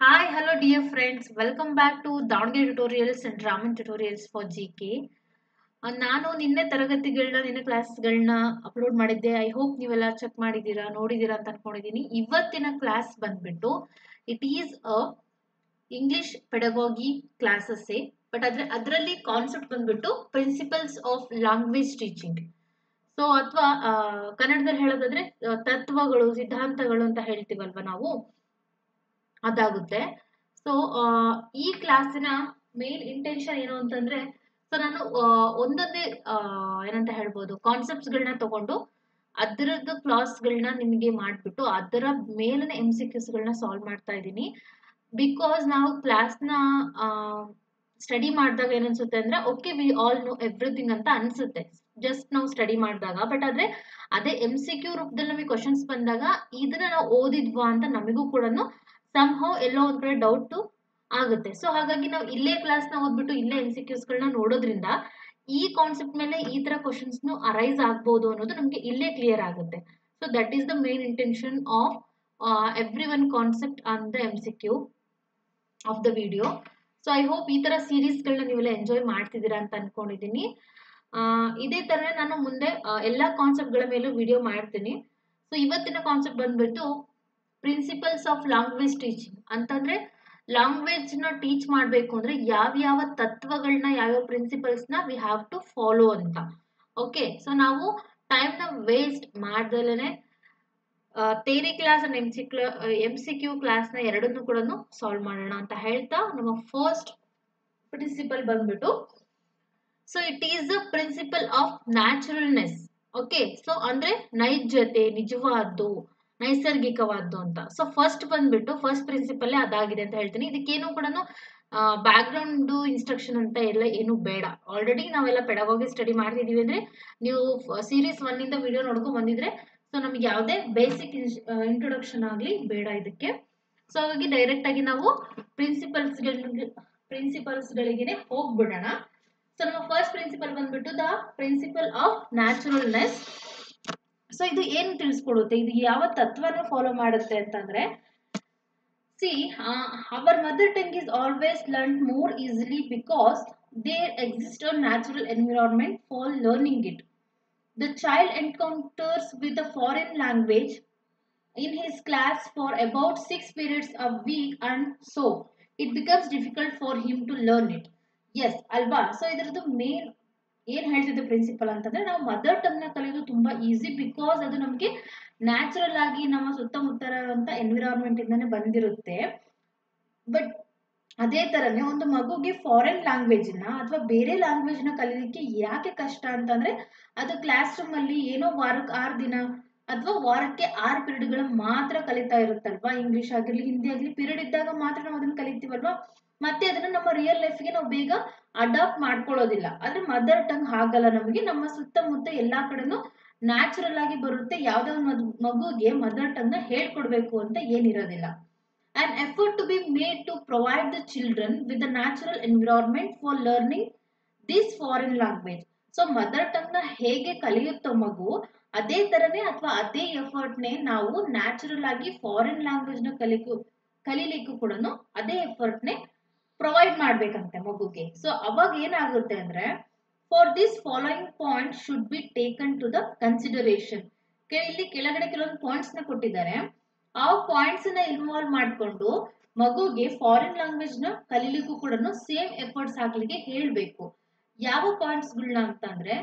Hi, hello dear friends. Welcome back to Davangere Tutorials and Raman Tutorials for GK. ನಾನು ನಿನ್ನೆ ನಿನ್ನೆ ಕ್ಲಾಸ್ಗಳನ್ನ upload ಮಾಡಿದ್ದೆ. I hope ನೀವೆಲ್ಲ check ಮಾಡಿದ್ದೀರಾ, ನೋಡಿದ್ದೀರಾ ಅಂತ ಅನ್ಕೊಂಡಿದ್ದೀನಿ. ಇವತ್ತಿನ ಕ್ಲಾಸ್ ಬಂದ್ಬಿಟ್ಟು it is a English ಪೆಡಗಾಗಿ classes but ಅದರಲ್ಲಿ ಕಾನ್ಸೆಪ್ಟ್ ಬಂದ್ಬಿಟ್ಟು principles of language teaching. So ಅಥವಾ ಕನ್ನಡದಲ್ಲಿ ಹೇಳೋದಾದ್ರೆ ತತ್ವಗಳು, ಸಿದ್ಧಾಂತಗಳು ಅಂತ ಹೇಳ್ತೀವಲ್ವಾ ನಾವು, ಅದಾಗುತ್ತೆ. ಸೊ ಈ ಕ್ಲಾಸಿನ ಮೇನ್ ಇಂಟೆನ್ಷನ್ ಏನು ಅಂತಂದ್ರೆ, ಸೊ ನಾನು ಒಂದೊಂದೇ ಏನಂತ ಹೇಳ್ಬೋದು ಕಾನ್ಸೆಪ್ಟ್ಸ್ಗಳನ್ನ ತಗೊಂಡು ಅದರದ್ದು ಕ್ಲಾಸ್ಗಳನ್ನ ನಿಮಗೆ ಮಾಡಿಬಿಟ್ಟು ಅದರ ಮೇಲಿನ MCQsಗಳನ್ನ ಸಾಲ್ವ್ ಮಾಡ್ತಾ ಇದ್ದೀನಿ. ಬಿಕಾಸ್ ನಾವು ಕ್ಲಾಸ್ನ ಸ್ಟಡಿ ಮಾಡಿದಾಗ ಏನನ್ಸುತ್ತೆ ಅಂದ್ರೆ, okay we all know everything ಅಂತ ಅನ್ಸುತ್ತೆ ಜಸ್ಟ್ ನಾವು ಸ್ಟಡಿ ಮಾಡಿದಾಗ. ಬಟ್ ಆದ್ರೆ ಅದೇ MCQ ರೂಪದಲ್ಲಿ ನಮಗೆ ಕ್ವಶನ್ಸ್ ಬಂದಾಗ ಇದನ್ನ ನಾವು ಓದಿದ್ವಾ ಅಂತ ನಮಗೂ ಕೂಡ ಸಮ್ಹೌ ಎಲ್ಲೋ ಒಂದ್ ಕಡೆ ಡೌಟ್ ಆಗುತ್ತೆ. ಸೊ ಹಾಗಾಗಿ ನಾವು ಇಲ್ಲೇ ಕ್ಲಾಸ್ ನ ಓದ್ಬಿಟ್ಟು ಇಲ್ಲೇ MCQsಗಳನ್ನ ನೋಡೋದ್ರಿಂದ ಈ ಕಾನ್ಸೆಪ್ಟ್ ಮೇಲೆ ಈ ತರ ಕ್ವಶನ್ಸ್ ಅರೈಸ್ ಆಗ್ಬೋದು ಅನ್ನೋದು ನಮ್ಗೆ ಇಲ್ಲೇ ಕ್ಲಿಯರ್ ಆಗುತ್ತೆ. So that is the main intention of every one concept on the MCQ of the video. So I hope ಈ ತರ ಸೀರೀಸ್ಗಳನ್ನ ನೀವೆಲ್ಲ ಎಂಜಾಯ್ ಮಾಡ್ತಿದ್ದೀರಾ ಅಂತ ಅನ್ಕೊಂಡಿದ್ದೀನಿ. ಇದೇ ತರ ನಾನು ಮುಂದೆ ಎಲ್ಲಾ ಕಾನ್ಸೆಪ್ಟ್ ಗಳ ಮೇಲೂ ವಿಡಿಯೋ ಮಾಡ್ತೀನಿ. ಸೊ ಇವತ್ತಿನ ಕಾನ್ಸೆಪ್ಟ್ ಬಂದ್ಬಿಟ್ಟು ಪ್ರಿನ್ಸಿಪಲ್ಸ್ ಆಫ್ ಲ್ಯಾಂಗ್ವೇಜ್ ಟೀಚಿಂಗ್ ಅಂತಂದ್ರೆ, ಲ್ಯಾಂಗ್ವೇಜ್ ನ ಟೀಚ್ ಮಾಡ್ಬೇಕು ಅಂದ್ರೆ ಯಾವ ತತ್ವಗಳನ್ನ, ಯಾವ್ಯಾವ ಪ್ರಿನ್ಸಿಪಲ್ಸ್ ನ ವಿ ಹ್ಯಾವ್ ಟು ಫಾಲೋ ಅಂತ. ಓಕೆ, ಸೊ ನಾವು ಟೈಮ್ ನ ವೇಸ್ಟ್ ಮಾಡ್ದಲೇನೆ theory class and MCQ class ನ ಎರಡನ್ನೂ ಕೂಡ ಸಾಲ್ವ್ ಮಾಡೋಣ ಅಂತ ಹೇಳ್ತಾ, ನಮ್ಮ ಫಸ್ಟ್ ಪ್ರಿನ್ಸಿಪಲ್ ಬಂದ್ಬಿಟ್ಟು, so it is the principle of naturalness. Okay, so ಅಂದ್ರೆ ನೈಜತೆ, ನಿಜವಾದ್ದು, ನೈಸರ್ಗಿಕವಾದ್ದು ಅಂತ. ಸೊ ಫಸ್ಟ್ ಪ್ರಿನ್ಸಿಪಲ್ ಅದಾಗಿದೆ ಅಂತ ಹೇಳ್ತೀನಿ. ಇದಕ್ಕೇನು ಕೂಡ ಬ್ಯಾಕ್ ಗ್ರೌಂಡ್ ಇನ್ಸ್ಟ್ರಕ್ಷನ್ ಅಂತ ಎಲ್ಲ ಏನು ಬೇಡ. ಆಲ್ರೆಡಿ ನಾವೆಲ್ಲ ಪೆಡಗಾಗಿ ಸ್ಟಡಿ ಮಾಡ್ತಿದೀವಿ. ಅಂದ್ರೆ ನೀವು ಸೀರೀಸ್ 1 ಇಂದ ವಿಡಿಯೋ ನೋಡ್ಕೊಂಡ್ ಬಂದಿದ್ರೆ ಸೊ ನಮ್ಗೆ ಯಾವುದೇ ಬೇಸಿಕ್ ಇಂಟ್ರೊಡಕ್ಷನ್ ಆಗ್ಲಿ ಬೇಡ ಇದಕ್ಕೆ. ಸೊ ಹಾಗಾಗಿ ಡೈರೆಕ್ಟ್ ಆಗಿ ನಾವು ಪ್ರಿನ್ಸಿಪಲ್ಸ್ ಗಳಿಗೆನೆ ಹೋಗ್ಬಿಡೋಣ. ಸೊ ನಮ್ಮ ಫಸ್ಟ್ ಪ್ರಿನ್ಸಿಪಲ್ ಬಂದ್ಬಿಟ್ಟು ದ ಪ್ರಿನ್ಸಿಪಲ್ ಆಫ್ ನ್ಯಾಚುರಲ್ನೆಸ್. ಸೊ ಇದು ಏನ್ ತಿಳಿಸ್ಕೊಡುತ್ತೆ, ಇದು ಯಾವ ತತ್ವನ ಫಾಲೋ ಮಾಡುತ್ತೆ ಅಂತಂದ್ರೆ, C hour mother tongue is always learned more easily because there exists a natural environment for learning it. The child encounters with a foreign language in his class for about 6 periods a week, and so it becomes difficult for him to learn it. Yes ಅಲ್ವಾ? So ಇದರದ್ದು main ಏನ್ ಹೇಳ್ತಿದ್ದೆ principal ಅಂತಂದ್ರೆ, ನಾವು mother tongue ನ ಕಲಿಯೋದು ತುಂಬಾ easy because ಅದು ನಮ್ಗೆ ನ್ಯಾಚುರಲ್ ಆಗಿ ನಮ್ಮ ಸುತ್ತಮುತ್ತ ಇರುವಂತ ಎನ್ವಿರಾನ್ಮೆಂಟ್ ಇಂದಾನೆ ಬಂದಿರುತ್ತೆ. ಬಟ್ ಅದೇ ತರನೇ ಒಂದು ಮಗುಗೆ ಫಾರಿನ್ ಲ್ಯಾಂಗ್ವೇಜ್ ನ ಅಥವಾ ಬೇರೆ ಲ್ಯಾಂಗ್ವೇಜ್ ನ ಕಲೀಲಿಕ್ಕೆ ಯಾಕೆ ಕಷ್ಟ ಅಂತಂದ್ರೆ, ಅದು ಕ್ಲಾಸ್ ರೂಮ್ ಅಲ್ಲಿ ಏನೋ ವಾರಕ್ಕೆ 6 ದಿನ ಅಥವಾ ವಾರಕ್ಕೆ 6 ಪೀರಿಯಡ್ಗಳು ಮಾತ್ರ ಕಲಿತಾ ಇರುತ್ತಲ್ವಾ. ಇಂಗ್ಲಿಷ್ ಆಗಿರ್ಲಿ, ಹಿಂದಿ ಆಗ್ಲಿ, ಪೀರಿಯಡ್ ಇದ್ದಾಗ ಮಾತ್ರ ನಾವು ಅದನ್ನ ಕಲಿತೀವಲ್ವಾ. ಮತ್ತೆ ಅದನ್ನ ನಮ್ಮ ರಿಯಲ್ ಲೈಫ್ಗೆ ನಾವು ಬೇಗ ಅಡಾಪ್ಟ್ ಮಾಡ್ಕೊಳ್ಳೋದಿಲ್ಲ. ಆದ್ರೆ ಮದರ್ ಟಂಗ್ ಹಾಗಲ್ಲ, ನಮಗೆ ನಮ್ಮ ಸುತ್ತಮುತ್ತ ಎಲ್ಲಾ ಕಡೆನೂ ನ್ಯಾಚುರಲ್ ಆಗಿ ಬರುತ್ತೆ. ಯಾವ್ದೋ ಒಂದು ಮಗುಗೆ ಮದರ್ ಟಂಗ್ ನ ಹೇಳ್ಕೊಡ್ಬೇಕು ಅಂತ ಏನಿರೋದಿಲ್ಲ. An effort to be made to provide the children with a natural environment for learning this foreign language. So mother tongue ನ ಹೇಗೆ ಕಲಿಯುತ್ತೋ ಮಗು, ಅದೇ ತರನೇ ಅಥವಾ ಅದೇ ಎಫರ್ಟ್ನೇ ನಾವು ನ್ಯಾಚುರಲ್ ಆಗಿ ಫಾರಿನ್ ಲ್ಯಾಂಗ್ವೇಜ್ ನ ಕಲೀಲಿಕ್ಕೂ ಕೂಡ ಅದೇ ಎಫರ್ಟ್ನೇ ಪ್ರೊವೈಡ್ ಮಾಡ್ಬೇಕಂತೆ ಮಗುಗೆ. ಸೊ ಅವಾಗ ಏನಾಗುತ್ತೆ ಅಂದ್ರೆ, for this following point should be taken to the consideration. ಇಲ್ಲಿ ಕೆಳಗಡೆ ಕೆಲವೊಂದು ಪಾಯಿಂಟ್ಸ್ ನ ಕೊಟ್ಟಿದ್ದಾರೆ. ಆ ಪಾಯಿಂಟ್ಸ್ ನ ಇನ್ವಾಲ್ವ್ ಮಾಡ್ಕೊಂಡು ಮಗುಗೆ ಫಾರಿನ್ ಲ್ಯಾಂಗ್ವೇಜ್ ನ ಕಲೀಲಿಕ್ಕೂ ಕೂಡ ಸೇಮ್ ಎಫರ್ಟ್ಸ್ ಹಾಕ್ಲಿಕ್ಕೆ ಹೇಳ್ಬೇಕು. ಯಾವ ಪಾಯಿಂಟ್ಸ್ ಗಳನ್ನ ಅಂತಂದ್ರೆ,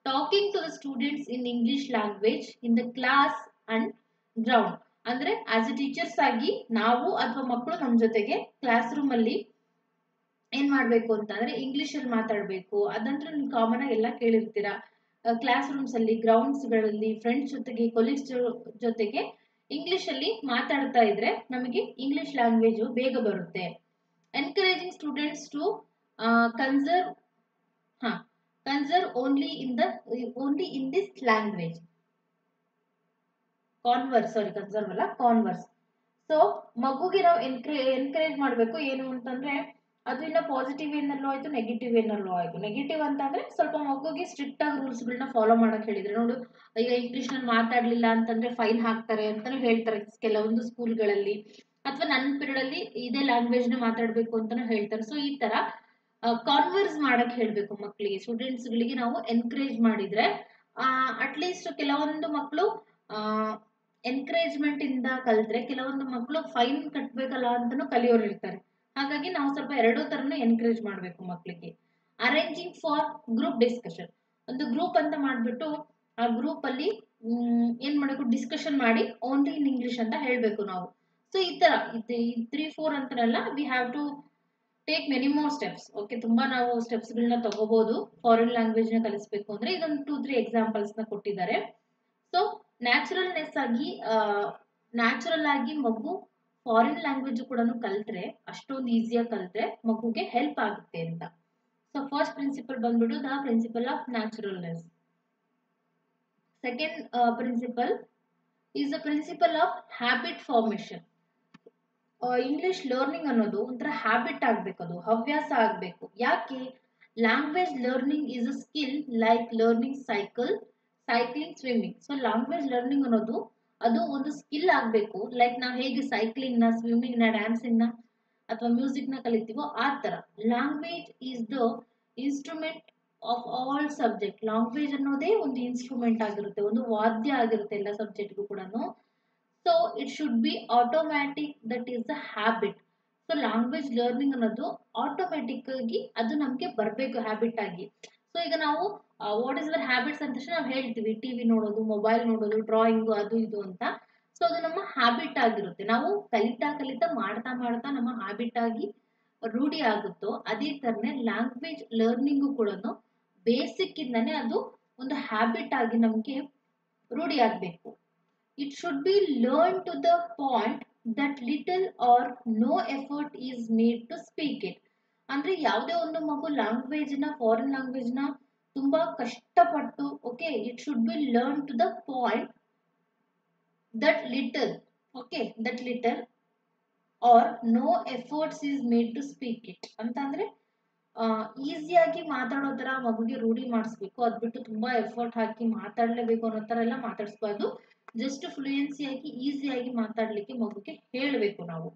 talking to the students in English language in the class and ground. ಅಂದ್ರೆ ಆಸ್ ಎ ಟೀಚರ್ಸ್ ಆಗಿ ನಾವು ಅಥವಾ ಮಕ್ಕಳು ನಮ್ಮ ಜೊತೆಗೆ ಕ್ಲಾಸ್ ರೂಮ್ ಅಲ್ಲಿ ಏನ್ ಮಾಡ್ಬೇಕು ಅಂತಂದ್ರೆ ಇಂಗ್ಲಿಷ್ ಅಲ್ಲಿ ಮಾತಾಡ್ಬೇಕು. ಅದಂತೂ ನೀವು ಕಾಮನ್ ಆಗಿ ಎಲ್ಲ ಕೇಳಿರ್ತೀರಾ. ಕ್ಲಾಸ್ ರೂಮ್ಸ್ ಅಲ್ಲಿ, ಗ್ರೌಂಡ್ಸ್ ಗಳಲ್ಲಿ, ಫ್ರೆಂಡ್ಸ್ ಜೊತೆಗೆ, ಕೊಲೀಗ್ಸ್ ಜೊತೆಗೆ ಇಂಗ್ಲಿಷ್ ಅಲ್ಲಿ ಮಾತಾಡ್ತಾ ಇದ್ರೆ ನಮಗೆ ಇಂಗ್ಲಿಷ್ ಲ್ಯಾಂಗ್ವೇಜ್ ಬೇಗ ಬರುತ್ತೆ. Encouraging students to conserve only in this language. Conserve ಅಲ್ಲ, ಕಾನ್ವರ್ಸ್. ಸೊ ಮಗುಗೆ ನಾವು ಎನ್ಕರೇಜ್ ಮಾಡ್ಬೇಕು. ಏನು ಅಂತಂದ್ರೆ, ಅದು ಇನ್ನ ಪಾಸಿಟಿವ್ ಏನಲ್ಲೂ ಆಯ್ತು, ನೆಗೆಟಿವ್ ಏನಲ್ಲೂ ಆಯ್ತು. ನೆಗೆಟಿವ್ ಅಂತಂದ್ರೆ ಸ್ವಲ್ಪ ಮಗುಗೆ ಸ್ಟ್ರಿಕ್ಟ್ ಆಗಿ ರೂಲ್ಸ್ ಗಳನ್ನ ಫಾಲೋ ಮಾಡಕ್ ಹೇಳಿದ್ರೆ, ನೋಡು ಈಗ ಇಂಗ್ಲಿಷ್ ನಲ್ಲಿ ಮಾತಾಡ್ಲಿಲ್ಲ ಅಂತಂದ್ರೆ ಫೈನ್ ಹಾಕ್ತಾರೆ ಅಂತಾನು ಹೇಳ್ತಾರೆ ಕೆಲವೊಂದು ಸ್ಕೂಲ್ಗಳಲ್ಲಿ. ಅಥವಾ ನನ್ನ ಪೀರಿಯಡ್ ಅಲ್ಲಿ ಇದೇ ಲ್ಯಾಂಗ್ವೇಜ್ ನ ಮಾತಾಡ್ಬೇಕು ಅಂತಾನು ಹೇಳ್ತಾರೆ. ಸೊ ಈ ತರ ಕಾನ್ವರ್ಸ್ ಮಾಡಕ್ ಹೇಳ್ಬೇಕು ಮಕ್ಕಳಿಗೆ, ಸ್ಟೂಡೆಂಟ್ಸ್ ಗಳಿಗೆ ನಾವು ಎನ್ಕರೇಜ್ ಮಾಡಿದ್ರೆ ಅಟ್ಲೀಸ್ಟ್ ಕೆಲವೊಂದು ಮಕ್ಕಳು ಎನ್ಕರೇಜ್ಮೆಂಟ್ ಇಂದ ಕಲ್ತ್ರೆ, ಕೆಲವೊಂದು ಮಕ್ಕಳು ಫೈನ್ ಕಟ್ಬೇಕಲ್ಲ ಅಂತಾನು ಕಲಿಯೋರು ಇರ್ತಾರೆ. ಹಾಗಾಗಿ ನಾವು ಸ್ವಲ್ಪ ಎರಡೂ ತರನು ಎನ್ಕರೇಜ್ ಮಾಡ್ಬೇಕು ಮಕ್ಕಳಿಗೆ. ಅರೇಂಜಿಂಗ್ ಫಾರ್ ಗ್ರೂಪ್ ಡಿಸ್ಕಷನ್, ಒಂದು ಗ್ರೂಪ್ ಅಂತ ಮಾಡ್ಬಿಟ್ಟು ಆ ಗ್ರೂಪ್ ಅಲ್ಲಿ ಏನ್ ಮಾಡಬೇಕು, ಡಿಸ್ಕಷನ್ ಮಾಡಿ ಓನ್ಲಿ ಇನ್ ಇಂಗ್ಲಿಷ್ ಅಂತ ಹೇಳ್ಬೇಕು ನಾವು. ಸೊ ಈ ತರ 3-4 ಅಂತಾರಲ್ಲ, we have to take many more steps. Okay, ತುಂಬಾ ನಾವು ಸ್ಟೆಪ್ಸ್ ಗಳನ್ನ ತಗೋಬಹುದು ಫಾರಿನ್ ಲ್ಯಾಂಗ್ವೇಜ್ ನ ಕಲಿಸ್ಬೇಕು ಅಂದ್ರೆ. ಇದೊಂದು 2-3 ಎಕ್ಸಾಂಪಲ್ಸ್ ನ ಕೊಟ್ಟಿದ್ದಾರೆ. ಸೊ ನ್ಯಾಚುರಲ್ ಆಗಿ ಮಗು ಫಾರಿನ್ ಲ್ಯಾಂಗ್ವೇಜ್ ಕೂಡ ಕಲ್ತ್ರೆ, ಅಷ್ಟೊಂದು ಈಸಿಯಾಗಿ ಕಲ್ತ್ರೆ ಮಗುಗೆ ಹೆಲ್ಪ್ ಆಗುತ್ತೆ ಅಂತ. ಸೊ ಫಸ್ಟ್ ಪ್ರಿನ್ಸಿಪಲ್ ಬಂದ್ಬಿಟ್ಟು the principle of naturalness. Second principle is the principle of habit formation. English learning ಅನ್ನೋದು ಒಂಥರ ಹ್ಯಾಬಿಟ್ ಆಗ್ಬೇಕು, ಅದು ಹವ್ಯಾಸ ಆಗ್ಬೇಕು. ಯಾಕೆ? Language learning is a skill like learning cycling, swimming. So language learning ಅನ್ನೋದು ಅದು ಒಂದು ಸ್ಕಿಲ್ ಆಗ್ಬೇಕು. ಲೈಕ್ ನಾವು ಹೇಗೆ ಸೈಕ್ಲಿಂಗ್ ನ, ಸ್ವಿಮ್ಮಿಂಗ್ ನ, ಡ್ಯಾನ್ಸಿಂಗ್ ನ ಅಥವಾ ಮ್ಯೂಸಿಕ್ ನ ಕಲಿತೀವೋ ಆ ತರ language is the instrument of all subject. Language ಅನ್ನೋದೇ ಒಂದು ಇನ್ಸ್ಟ್ರೂಮೆಂಟ್ ಆಗಿರುತ್ತೆ, ಒಂದು ವಾದ್ಯ ಆಗಿರುತ್ತೆ ಎಲ್ಲ ಸಬ್ಜೆಕ್ಟ್ಗೂ ಕೂಡ. So it should B automatic, that is the habit. So language learning ಅನ್ನೋದು ಆಟೋಮ್ಯಾಟಿಕ್ ಆಗಿ ಅದು ನಮ್ಗೆ ಬರಬೇಕು ಹ್ಯಾಬಿಟ್ ಆಗಿ. ಸೊ ಈಗ ನಾವು ವಾಟ್ ಇಸ್ ಅವರ್ ಹ್ಯಾಬಿಟ್ಸ್ ಅಂತ ತಕ್ಷಣ ನಾವು ಹೇಳ್ತೀವಿ, ಟಿವಿ ನೋಡೋದು, ಮೊಬೈಲ್ ನೋಡೋದು, ಡ್ರಾಯಿಂಗ್, ಅದು ಇದು ಅಂತ. ಸೊ ಅದು ನಮ್ಮ ಹ್ಯಾಬಿಟ್ ಆಗಿರುತ್ತೆ. ನಾವು ಕಲಿತಾ ಕಲಿತಾ ಮಾಡ್ತಾ ಮಾಡ್ತಾ ನಮ್ಮ ಹ್ಯಾಬಿಟ್ ಆಗಿ ರೂಢಿ ಆಗುತ್ತೋ, ಅದೇ ತರನೇ ಲ್ಯಾಂಗ್ವೇಜ್ ಲರ್ನಿಂಗು ಕೂಡ ಬೇಸಿಕ್ ಇಂದಾನೆ ಅದು ಒಂದು ಹ್ಯಾಬಿಟ್ ಆಗಿ ನಮ್ಗೆ ರೂಢಿ ಆಗ್ಬೇಕು. It should be learned to the point that little or no effort is made to speak it. ಅಂದ್ರೆ ಯಾವುದೇ ಒಂದು ಮಗು ಲ್ಯಾಂಗ್ವೇಜ್ ನ, ಫಾರಿನ್ ಲ್ಯಾಂಗ್ವೇಜ್ ನ ತುಂಬಾ ಕಷ್ಟಪಟ್ಟು, okay, it should be learn to the point that little, okay, that little or no efforts is made to speak it ಅಂತ. ಅಂದ್ರೆ ಈಸಿಯಾಗಿ ಮಾತಾಡೋ ತರ ಮಗುಗೆ ರೂಢಿ ಮಾಡಿಸ್ಬೇಕು. ಅದ್ ಬಿಟ್ಟು ತುಂಬಾ ಎಫರ್ಟ್ ಹಾಕಿ ಮಾತಾಡ್ಲೇಬೇಕು ಅನ್ನೋ ತರ ಎಲ್ಲ ಮಾತಾಡಿಸ್ಬಾರ್ದು. ಜಸ್ಟ್ ಫ್ಲೂಯೆನ್ಸಿಯಾಗಿ ಈಸಿಯಾಗಿ ಮಾತಾಡ್ಲಿಕ್ಕೆ ಮಗುಗೆ ಹೇಳಬೇಕು ನಾವು.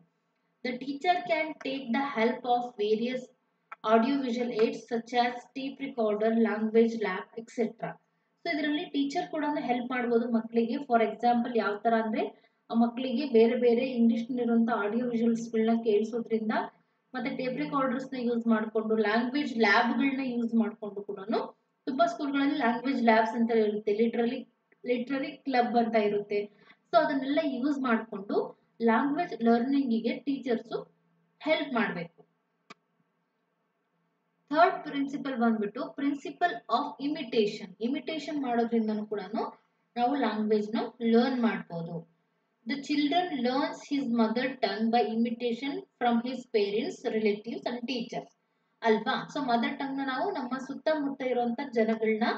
The teacher can take the help of various audio visual AIDS such as tape recorder, language lab etcetera. So ಇದರಲ್ಲಿ ಟೀಚರ್ ಕೂಡ ಹೆಲ್ಪ್ ಮಾಡ್ಬೋದು ಮಕ್ಕಳಿಗೆ. ಫಾರ್ ಎಕ್ಸಾಂಪಲ್ ಯಾವ ತರ ಅಂದ್ರೆ, ಮಕ್ಕಳಿಗೆ ಬೇರೆ ಬೇರೆ ಇಂಗ್ಲಿಷ್ ನಲ್ಲಿರುವಂತಹ ಆಡಿಯೋ ವಿಜುವಲ್ಸ್ ಗಳನ್ನ ಕೇಳಿಸೋದ್ರಿಂದ, ಮತ್ತೆ ಟೇಪ್ ರಿಕಾರ್ಡರ್ಸ್ ನ ಯೂಸ್ ಮಾಡಿಕೊಂಡು, ಲ್ಯಾಂಗ್ವೇಜ್ ಲ್ಯಾಬ್ ಗಳನ್ನ ಯೂಸ್ ಮಾಡಿಕೊಂಡು ಕೂಡ ತುಂಬಾ ಸ್ಕೂಲ್ಗಳಲ್ಲಿ ಲ್ಯಾಂಗ್ವೇಜ್ ಲ್ಯಾಬ್ಸ್ ಅಂತ ಇರುತ್ತೆ, ಲಿಟ್ರರಿ ಕ್ಲಬ್ ಅಂತ ಇರುತ್ತೆ. ಸೊ ಅದನ್ನೆಲ್ಲ ಯೂಸ್ ಮಾಡಿಕೊಂಡು ಲ್ಯಾಂಗ್ವೇಜ್ ಲರ್ನಿಂಗಿಗೆ ಟೀಚರ್ಸ್ ಹೆಲ್ಪ್ ಮಾಡಬೇಕು. ಥರ್ಡ್ ಪ್ರಿನ್ಸಿಪಲ್ ಬಂದ್ಬಿಟ್ಟು ಪ್ರಿನ್ಸಿಪಲ್ ಆಫ್ ಇಮಿಟೇಷನ್. ಇಮಿಟೇಷನ್ ಮಾಡೋದ್ರಿಂದನೂ ಕೂಡ ನಾವು ಲ್ಯಾಂಗ್ವೇಜ್ ನ ಲರ್ನ್ ಮಾಡ್ಬೋದು. The children learns his mother tongue by imitation from his parents, relatives and teachers ಅಲ್ವಾ. ಸೊ ಮದರ್ ಟಂಗ್ ನ ನಾವು ನಮ್ಮ ಸುತ್ತಮುತ್ತ ಇರುವಂತ ಜನಗಳನ್ನ,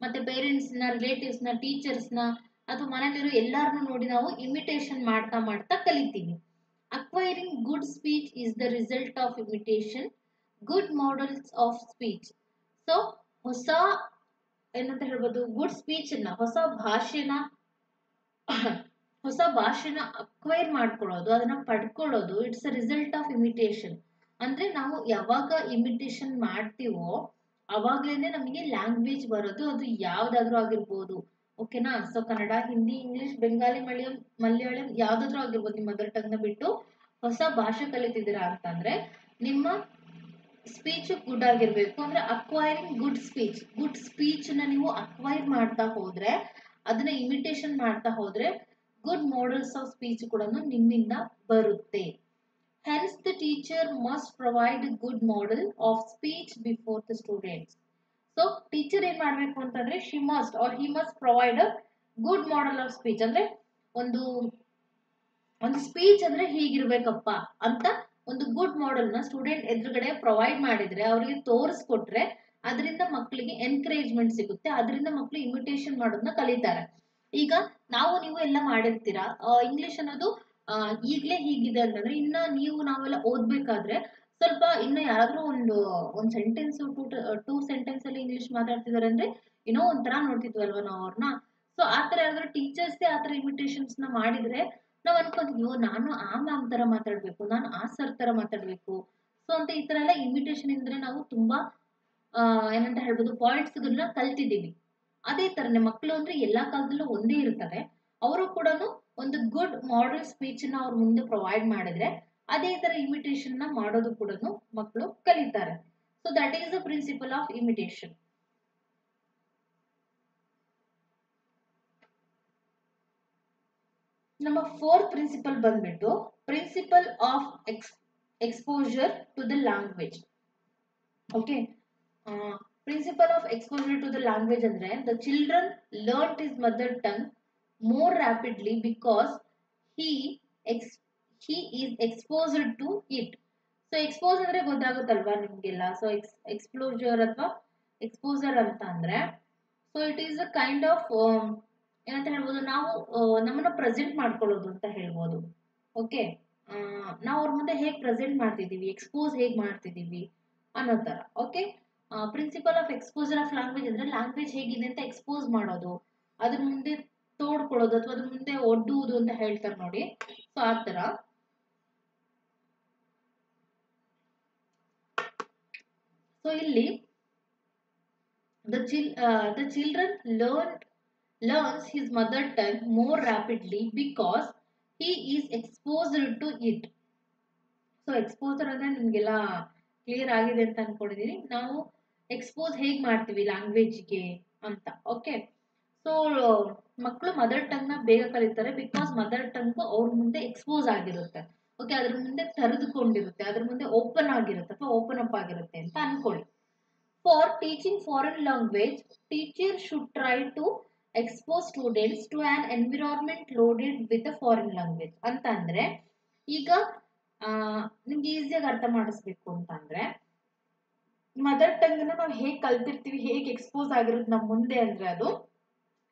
ಮತ್ತೆ ಪೇರೆಂಟ್ಸ್ ನ, ರಿಲೇಟಿವ್ಸ್ ನ, ಟೀಚರ್ಸ್ ನ, ಅಥವಾ ಮನೇಲಿರೋ ಎಲ್ಲಾರನ್ನು ನೋಡಿ ನಾವು ಇಮಿಟೇಷನ್ ಮಾಡ್ತಾ ಮಾಡ್ತಾ ಕಲಿತೀವಿ. Acquiring good speech is the result of imitation, good models of speech. So ಹೊಸ ಏನಂತ ಹೇಳ್ಬೋದು, ಗುಡ್ ಸ್ಪೀಚ್ ನ, ಹೊಸ ಭಾಷೆನ ಅಕ್ವೈರ್ ಮಾಡ್ಕೊಳ್ಳೋದು, ಅದನ್ನ ಪಡ್ಕೊಳ್ಳೋದು, it's a result of imitation. ಅಂದ್ರೆ ನಾವು ಯಾವಾಗ ಇಮಿಟೇಷನ್ ಮಾಡ್ತೀವೋ ಅವಾಗ್ಲೇನೆ ನಮಗೆ ಲ್ಯಾಂಗ್ವೇಜ್ ಬರೋದು, ಅದು ಯಾವ್ದಾದ್ರು ಆಗಿರ್ಬೋದು. ಓಕೆನಾ. ಸೊ ಕನ್ನಡ, ಹಿಂದಿ, ಇಂಗ್ಲಿಷ್, ಬೆಂಗಾಲಿ, ಮಲಯಾಳಂ ಯಾವ್ದಾದ್ರು ಆಗಿರ್ಬೋದು. ನಿಮ್ಮ ಮದರ್ ಟಂಗ್ ನ ಬಿಟ್ಟು ಹೊಸ ಭಾಷೆ ಕಲಿತಿದ್ದೀರಾ ಅಂತಂದ್ರೆ ನಿಮ್ಮ ಸ್ಪೀಚ್ ಗುಡ್ ಆಗಿರ್ಬೇಕು. ಅಂದ್ರೆ ಅಕ್ವೈರಿಂಗ್ ಗುಡ್ ಸ್ಪೀಚ್ ನ ನೀವು ಅಕ್ವೈರ್ ಮಾಡ್ತಾ ಹೋದ್ರೆ, ಅದನ್ನ ಇಮಿಟೇಷನ್ ಮಾಡ್ತಾ ಹೋದ್ರೆ, ಗುಡ್ ಮಾಡೆಲ್ಸ್ ಆಫ್ ಸ್ಪೀಚ್ ಕೂಡ ನಿಮ್ಮಿಂದ ಬರುತ್ತೆ. Hence, the teacher must provide a good model of speech before the students. So, teacher ಏನ್ ಮಾಡ್ಬೇಕು ಅಂತಂದ್ರೆ, she must or he must provide a good model of speech. ಅಂದ್ರೆ ಒಂದು ಸ್ಪೀಚ್ ಅಂದ್ರೆ ಹೀಗಿರ್ಬೇಕಪ್ಪ ಅಂತ ಒಂದು ಗುಡ್ ಮಾಡೆಲ್ ನ ಸ್ಟೂಡೆಂಟ್ ಎದುರುಗಡೆ ಪ್ರೊವೈಡ್ ಮಾಡಿದ್ರೆ, ಅವರಿಗೆ ತೋರಿಸ್ಕೊಟ್ರೆ, ಅದರಿಂದ ಮಕ್ಕಳಿಗೆ ಎನ್ಕರೇಜ್ಮೆಂಟ್ ಸಿಗುತ್ತೆ. ಅದರಿಂದ ಮಕ್ಕಳು ಇಮಿಟೇಷನ್ ಮಾಡೋದನ್ನ ಕಲಿತಾರೆ. ಈಗ ನೀವು ಎಲ್ಲ ಮಾಡಿರ್ತೀರಾ. ಇಂಗ್ಲಿಷ್ ಅನ್ನೋದು ಈಗ್ಲೇ ಹೀಗಿದೆ ಅಂತಂದ್ರೆ, ಇನ್ನ ನಾವೆಲ್ಲ ಓದ್ಬೇಕಾದ್ರೆ ಸ್ವಲ್ಪ ಇನ್ನ ಯಾರಾದ್ರೂ ಒಂದು ಸೆಂಟೆನ್ಸ್, ಟೂ ಸೆಂಟೆನ್ಸ್ ಅಲ್ಲಿ ಇಂಗ್ಲಿಷ್ ಮಾತಾಡ್ತಿದಾರೆ ಅಂದ್ರೆ ಒಂಥರ ನೋಡ್ತಿದ್ವಲ್ವಾ ನಾವು ಅವ್ರನ್ನ. ಸೊ ಆತರ ಯಾರಾದ್ರೂ ಟೀಚರ್ಸ್ ಆತರ ಇಮಿಟೇಷನ್ಸ್ ನ ಮಾಡಿದ್ರೆ ನಾವ್ ಅನ್ಕೊಂತೀವಿ ನಾನು ಆ ಮ್ಯಾಮ್ ತರ ಮಾತಾಡ್ಬೇಕು, ನಾನು ಆ ಸರ್ ತರ ಮಾತಾಡ್ಬೇಕು. ಸೊ ಅಂತ ಈ ತರ ಎಲ್ಲ ಇಮಿಟೇಷನ್ ಇಂದ್ರೆ ನಾವು ತುಂಬಾ ಏನಂತ ಹೇಳ್ಬೋದು ಪಾಯಿಂಟ್ಸ್ ಗಳನ್ನ ಕಲ್ತಿದ್ದೀವಿ. ಅದೇ ತರನೇ ಮಕ್ಕಳು ಅಂದ್ರೆ ಎಲ್ಲಾ ಕಾಲದಲ್ಲೂ ಒಂದೇ ಇರ್ತಾರೆ. ಅವರು ಕೂಡ ಒಂದು ಗುಡ್ ಮಾಡಲ್ ಸ್ಪೀಚ್ ನ ಅವ್ರ ಮುಂದೆ ಪ್ರೊವೈಡ್ ಮಾಡಿದ್ರೆ ಅದೇ ತರ ಇಮಿಟೇಷನ್ ನ ಮಾಡೋದು ಕೂಡ ಮಕ್ಕಳು ಕಲಿತಾರೆ. So that is the principle of imitation. ನಮ್ಮ ಫೋರ್ತ್ ಪ್ರಿನ್ಸಿಪಲ್ ಬಂದ್ಬಿಟ್ಟು principle of exposure to the language. Okay, principle of exposure to the language ಅಂದ್ರೆ the children learn his mother tongue more rapidly because he he is exposed to it. So expose ಅಂದ್ರೆ ಗೊತ್ತಾಗುತ್ತಲ್ವಾ ನಿಮ್ಗೆಲ್ಲ. So exposure ಅಥವಾ exposure ಅಂತ ಅಂದ್ರೆ so it is a kind of ಏನಂತ ಹೇಳ್ಬೋದು, ನಾವು ನಮ್ಮನ್ನ ಪ್ರೆಸೆಂಟ್ ಮಾಡ್ಕೊಳ್ಳೋದು ಅಂತ ಹೇಳ್ಬೋದು. ಓಕೆ, ನಾವು ಅವ್ರ ಮುಂದೆ ಹೇಗೆ ಪ್ರೆಸೆಂಟ್ ಮಾಡ್ತಿದೀವಿ, ಎಕ್ಸ್ಪೋಸ್ ಹೇಗೆ ಮಾಡ್ತಿದೀವಿ ಅನ್ನೋ ತರ. Okay, principle of exposure of language ಅಂದ್ರೆ ಲ್ಯಾಂಗ್ವೇಜ್ ಹೇಗಿದೆ ಅಂತ ಎಕ್ಸ್ಪೋಸ್ ಮಾಡೋದು, ಅದ್ರ ಮುಂದೆ ತೋಡ್ಕೊಳ್ಳೋದು ಅಥವಾ ಅದ್ರ ಮುಂದೆ ಒಡ್ಡುವುದು ಅಂತ ಹೇಳ್ತಾರೆ ನೋಡಿ. ಸೊ ಆ ತರ. ಸೊ ಇಲ್ಲಿ the children learns his mother tongue more rapidly because he is exposed to it. So exposure ಅಂದ್ರೆ ನಿಮ್ಗೆಲ್ಲ ಕ್ಲಿಯರ್ ಆಗಿದೆ ಅಂತ ಅನ್ಕೊಂಡಿದೀನಿ. ನಾವು ಎಕ್ಸ್ಪೋಸ್ ಹೇಗ್ ಮಾಡ್ತೀವಿ ಲ್ಯಾಂಗ್ವೇಜ್ಗೆ ಅಂತ. ಓಕೆ, ಸೊ ಮಕ್ಕಳು ಮದರ್ ಟಂಗ್ ನ ಬೇಗ ಕಲಿತಾರೆ ಬಿಕಾಸ್ ಮದರ್ ಟಂಗ್ ಅವ್ರ ಮುಂದೆ ಎಕ್ಸ್ಪೋಸ್ ಆಗಿರುತ್ತೆ. ಓಕೆ, ಅದ್ರ ಮುಂದೆ ತೆರೆದುಕೊಂಡಿರುತ್ತೆ, ಅದ್ರ ಮುಂದೆ ಓಪನ್ ಆಗಿರುತ್ತೆ ಅಥವಾ ಓಪನ್ ಅಪ್ ಆಗಿರುತ್ತೆ ಅಂತ ಅನ್ಕೊಳ್ಳಿ. For teaching foreign language, teachers should try to expose students to an environment loaded with a foreign language. ಅಂತ ಅಂದ್ರೆ ಈಗ ನಿಮ್ಗೆ ಈಸಿಯಾಗಿ ಅರ್ಥ ಮಾಡಿಸ್ಬೇಕು ಅಂತಂದ್ರೆ ಮದರ್ ಟಂಗ್ ನ ನಾವು ಹೇಗೆ ಕಲ್ತಿರ್ತೀವಿ, ಹೇಗೆ ಎಕ್ಸ್ಪೋಸ್ ಆಗಿರೋದು ನಮ್ಮ ಮುಂದೆ ಅಂದ್ರೆ ಅದು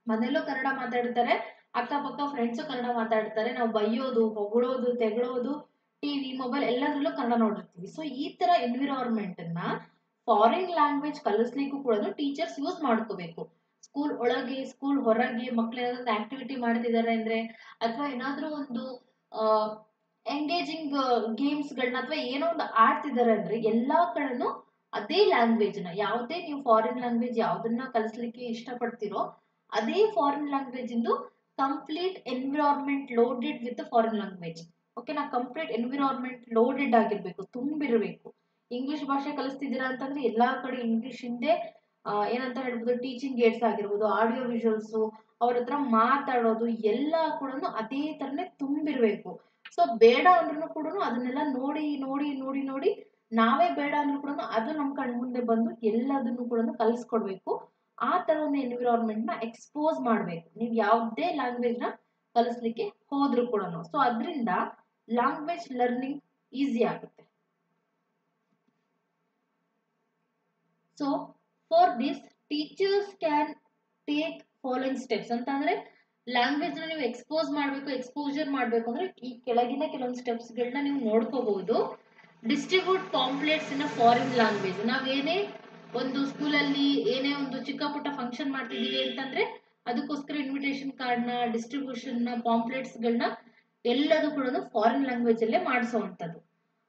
ಮನೆಯಲ್ಲೂ ಕನ್ನಡ ಮಾತಾಡ್ತಾರೆ, ಅಕ್ಕಪಕ್ಕ ಫ್ರೆಂಡ್ಸು ಕನ್ನಡ ಮಾತಾಡ್ತಾರೆ, ನಾವು ಬೈಯೋದು, ಹೊಗಳೋದು, ತೆಗಳೋದು, ಟಿವಿ, ಮೊಬೈಲ್ ಎಲ್ಲದರಲ್ಲೂ ಕನ್ನಡ ನೋಡಿರ್ತೀವಿ. ಸೊ ಈ ತರ ಎನ್ವಿರಾನ್ಮೆಂಟ್ ನ ಫಾರಿನ್ ಲ್ಯಾಂಗ್ವೇಜ್ ಕಲಿಸ್ಲಿಕ್ಕೂ ಕೂಡ ಟೀಚರ್ಸ್ ಯೂಸ್ ಮಾಡ್ಕೋಬೇಕು. ಸ್ಕೂಲ್ ಒಳಗೆ, ಸ್ಕೂಲ್ ಹೊರಗೆ ಮಕ್ಳು ಏನಾದ್ರು ಆಕ್ಟಿವಿಟಿ ಮಾಡ್ತಿದ್ದಾರೆ ಅಂದ್ರೆ ಅಥವಾ ಏನಾದ್ರೂ ಒಂದು ಎಂಗೇಜಿಂಗ್ ಗೇಮ್ಸ್ ಗಳನ್ನ ಅಥವಾ ಏನೋ ಒಂದು ಆಡ್ತಿದ್ದಾರೆ ಅಂದ್ರೆ ಎಲ್ಲಾ ಕಡೆನೂ ಅದೇ ಲ್ಯಾಂಗ್ವೇಜ್ ನ, ಯಾವುದೇ ನೀವು ಫಾರಿನ್ ಲ್ಯಾಂಗ್ವೇಜ್ ಯಾವ್ದನ್ನ ಕಲಿಸ್ಲಿಕ್ಕೆ ಇಷ್ಟಪಡ್ತಿರೋ ಅದೇ ಫಾರಿನ್ ಲ್ಯಾಂಗ್ವೇಜ್ ಇಂದು complete environment loaded with foreign language. Okay, ನಾ ಕಂಪ್ಲೀಟ್ ಎನ್ವಿರಾನ್ಮೆಂಟ್ ಲೋಡೆಡ್ ಆಗಿರ್ಬೇಕು, ತುಂಬಿರ್ಬೇಕು. ಇಂಗ್ಲಿಷ್ ಭಾಷೆ ಕಲಿಸ್ತಿದ್ದೀರಾ ಅಂತಂದ್ರೆ ಎಲ್ಲಾ ಕಡೆ ಇಂಗ್ಲಿಷ್ ಹಿಂದೆ ಏನಂತ ಹೇಳ್ಬೋದು, ಟೀಚಿಂಗ್ ಏಡ್ಸ್ ಆಗಿರ್ಬೋದು, ಆಡಿಯೋ ವಿಜುವಲ್ಸ್, ಅವ್ರ ಹತ್ರ ಮಾತಾಡೋದು ಎಲ್ಲ ಕೂಡ ಅದೇ ತರನೇ ತುಂಬಿರ್ಬೇಕು. ಸೊ ಬೇಡ ಅಂದ್ರೂ ಕೂಡ ಅದನ್ನೆಲ್ಲ ನೋಡಿ ನೋಡಿ ನೋಡಿ ನೋಡಿ ನಾವೇ ಬೇಡ ಅಂದ್ರೂ ಕೂಡ ಅದು ನಮ್ ಕಣ್ ಮುಂದೆ ಬಂದು ಎಲ್ಲದನ್ನು ಕೂಡ ಕಲಿಸ್ಕೊಡ್ಬೇಕು. ಆ ತರ ಒಂದು ಎನ್ವಿರಾನ್ಮೆಂಟ್ ನ ಎಕ್ಸ್ಪೋಸ್ ಮಾಡ್ಬೇಕು ನೀವು ಯಾವುದೇ ಲ್ಯಾಂಗ್ವೇಜ್ ನ ಕಲಿಸ್ಲಿಕ್ಕೆ ಹೋದ್ರು ಕೂಡ. ಸೊ ಅದರಿಂದ ಲ್ಯಾಂಗ್ವೇಜ್ ಲರ್ನಿಂಗ್ ಈಸಿ ಆಗುತ್ತೆ. So for this teachers can take following steps. ಅಂತಂದ್ರೆ ಲ್ಯಾಂಗ್ವೇಜ್ ನ ನೀವು ಎಕ್ಸ್ಪೋಸ್ ಮಾಡ್ಬೇಕು, ಎಕ್ಸ್ಪೋಜರ್ ಮಾಡ್ಬೇಕು ಅಂದ್ರೆ ಈ ಕೆಳಗಿನ ಕೆಲವೊಂದು ಸ್ಟೆಪ್ಸ್ ಗಳನ್ನ ನೀವು ನೋಡ್ಕೋಬಹುದು. Distribute pamphlets in foreign language. ನಾವೇನೇ ಒಂದು ಸ್ಕೂಲಲ್ಲಿ ಏನೇ ಒಂದು ಚಿಕ್ಕ ಪುಟ್ಟ ಫಂಕ್ಷನ್ ಮಾಡ್ತಿದೀವಿ ಅಂತಂದ್ರೆ ಅದಕ್ಕೋಸ್ಕರ ಇನ್ವಿಟೇಷನ್ ಕಾರ್ಡ್ ನ, ಡಿಸ್ಟ್ರಿಬ್ಯೂಷನ್ ನ, ಪಾಂಪ್ಲೆಟ್ಸ್ ಗಳನ್ನ ಎಲ್ಲದೂ ಕೂಡ ಫಾರಿನ್ ಲ್ಯಾಂಗ್ವೇಜ್ ಅಲ್ಲೇ ಮಾಡಿಸುವಂತದ್ದು.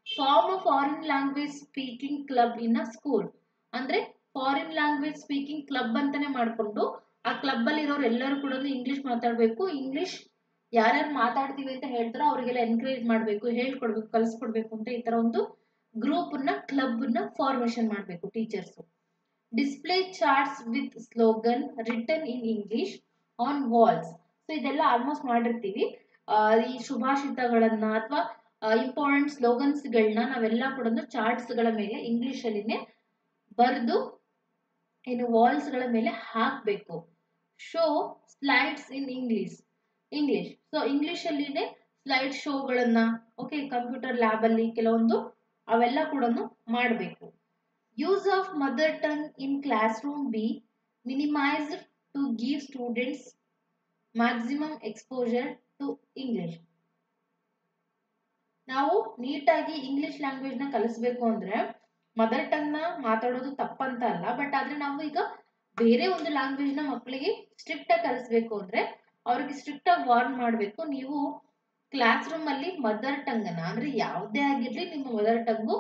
Form a foreign language speaking club in a school. ಅಂದ್ರೆ ಫಾರಿನ್ ಲ್ಯಾಂಗ್ವೇಜ್ ಸ್ಪೀಕಿಂಗ್ ಕ್ಲಬ್ ಅಂತಾನೆ ಮಾಡ್ಕೊಂಡು ಆ ಕ್ಲಬ್ ಅಲ್ಲಿ ಇರೋರು ಎಲ್ಲರೂ ಕೂಡ ಇಂಗ್ಲಿಷ್ ಮಾತಾಡ್ಬೇಕು. ಇಂಗ್ಲಿಷ್ ಯಾರ್ಯಾರು ಮಾತಾಡ್ತೀವಿ ಅಂತ ಹೇಳ್ತಾರೋ ಅವ್ರಿಗೆಲ್ಲ ಎನ್ಕರೇಜ್ ಮಾಡ್ಬೇಕು, ಹೇಳ್ಕೊಡ್ಬೇಕು, ಕಲ್ಸ್ಕೊಡ್ಬೇಕು ಅಂತ ಈ ತರ ಒಂದು ಗ್ರೂಪ್ ನ, ಕ್ಲಬ್ ನ ಫಾರ್ಮೇಶನ್ ಮಾಡ್ಬೇಕು teachers. Display charts with slogan written in English on walls. So ಇದೆಲ್ಲ ಆಲ್ಮೋಸ್ಟ್ ಮಾಡಿರ್ತೀವಿ. ಈ ಶುಭಾಷಿತಗಳನ್ನ ಅಥವಾ ಇಂಪಾರ್ಟೆಂಟ್ ಸ್ಲೋಗನ್ಸ್ ಗಳನ್ನ ನಾವೆಲ್ಲ ಕೂಡ ಚಾರ್ಟ್ಸ್ ಗಳ ಮೇಲೆ ಇಂಗ್ಲಿಷ್ ಅಲ್ಲಿನೇ ಬರೆದು ಏನು ವಾಲ್ಸ್ ಗಳ ಮೇಲೆ ಹಾಕ್ಬೇಕು. Show slides in English. So English ಅಲ್ಲಿನೇ ಸ್ಲೈಡ್ ಶೋಗಳನ್ನ, ಓಕೆ, ಕಂಪ್ಯೂಟರ್ ಲ್ಯಾಬ್ ಅಲ್ಲಿ ಕೆಲವೊಂದು ಅವೆಲ್ಲ ಕೂಡ ಮಾಡಬೇಕು. Use of mother tongue in classroom be minimised to give students maximum exposure to English. ನಾವು ನೀಟಾಗಿ ಇಂಗ್ಲಿಷ್ ಲ್ಯಾಂಗ್ವೇಜ್ ನ ಕಲಿಸ್ಬೇಕು ಅಂದ್ರೆ ಮದರ್ ಟಂಗ್ ನ ಮಾತಾಡೋದು ತಪ್ಪಂತ ಅಲ್ಲ, ಬಟ್ ಆದ್ರೆ ನಾವು ಈಗ ಬೇರೆ ಒಂದು ಲ್ಯಾಂಗ್ವೇಜ್ ನ ಮಕ್ಕಳಿಗೆ ಸ್ಟ್ರಿಕ್ಟ್ ಆಗಿ ಕಲಿಸ್ಬೇಕು ಅಂದ್ರೆ ಅವ್ರಿಗೆ ಸ್ಟ್ರಿಕ್ಟ್ ಆಗಿ ವಾರ್ನ್ ಮಾಡ್ಬೇಕು. ನೀವು ಕ್ಲಾಸ್ ರೂಮ್ ಅಲ್ಲಿ ಮದರ್ ಟಂಗ್ ಅನ್ನ ಅಂದ್ರೆ ಯಾವುದೇ ಆಗಿರ್ಲಿ ನಿಮ್ಮ ಮದರ್ ಟಂಗು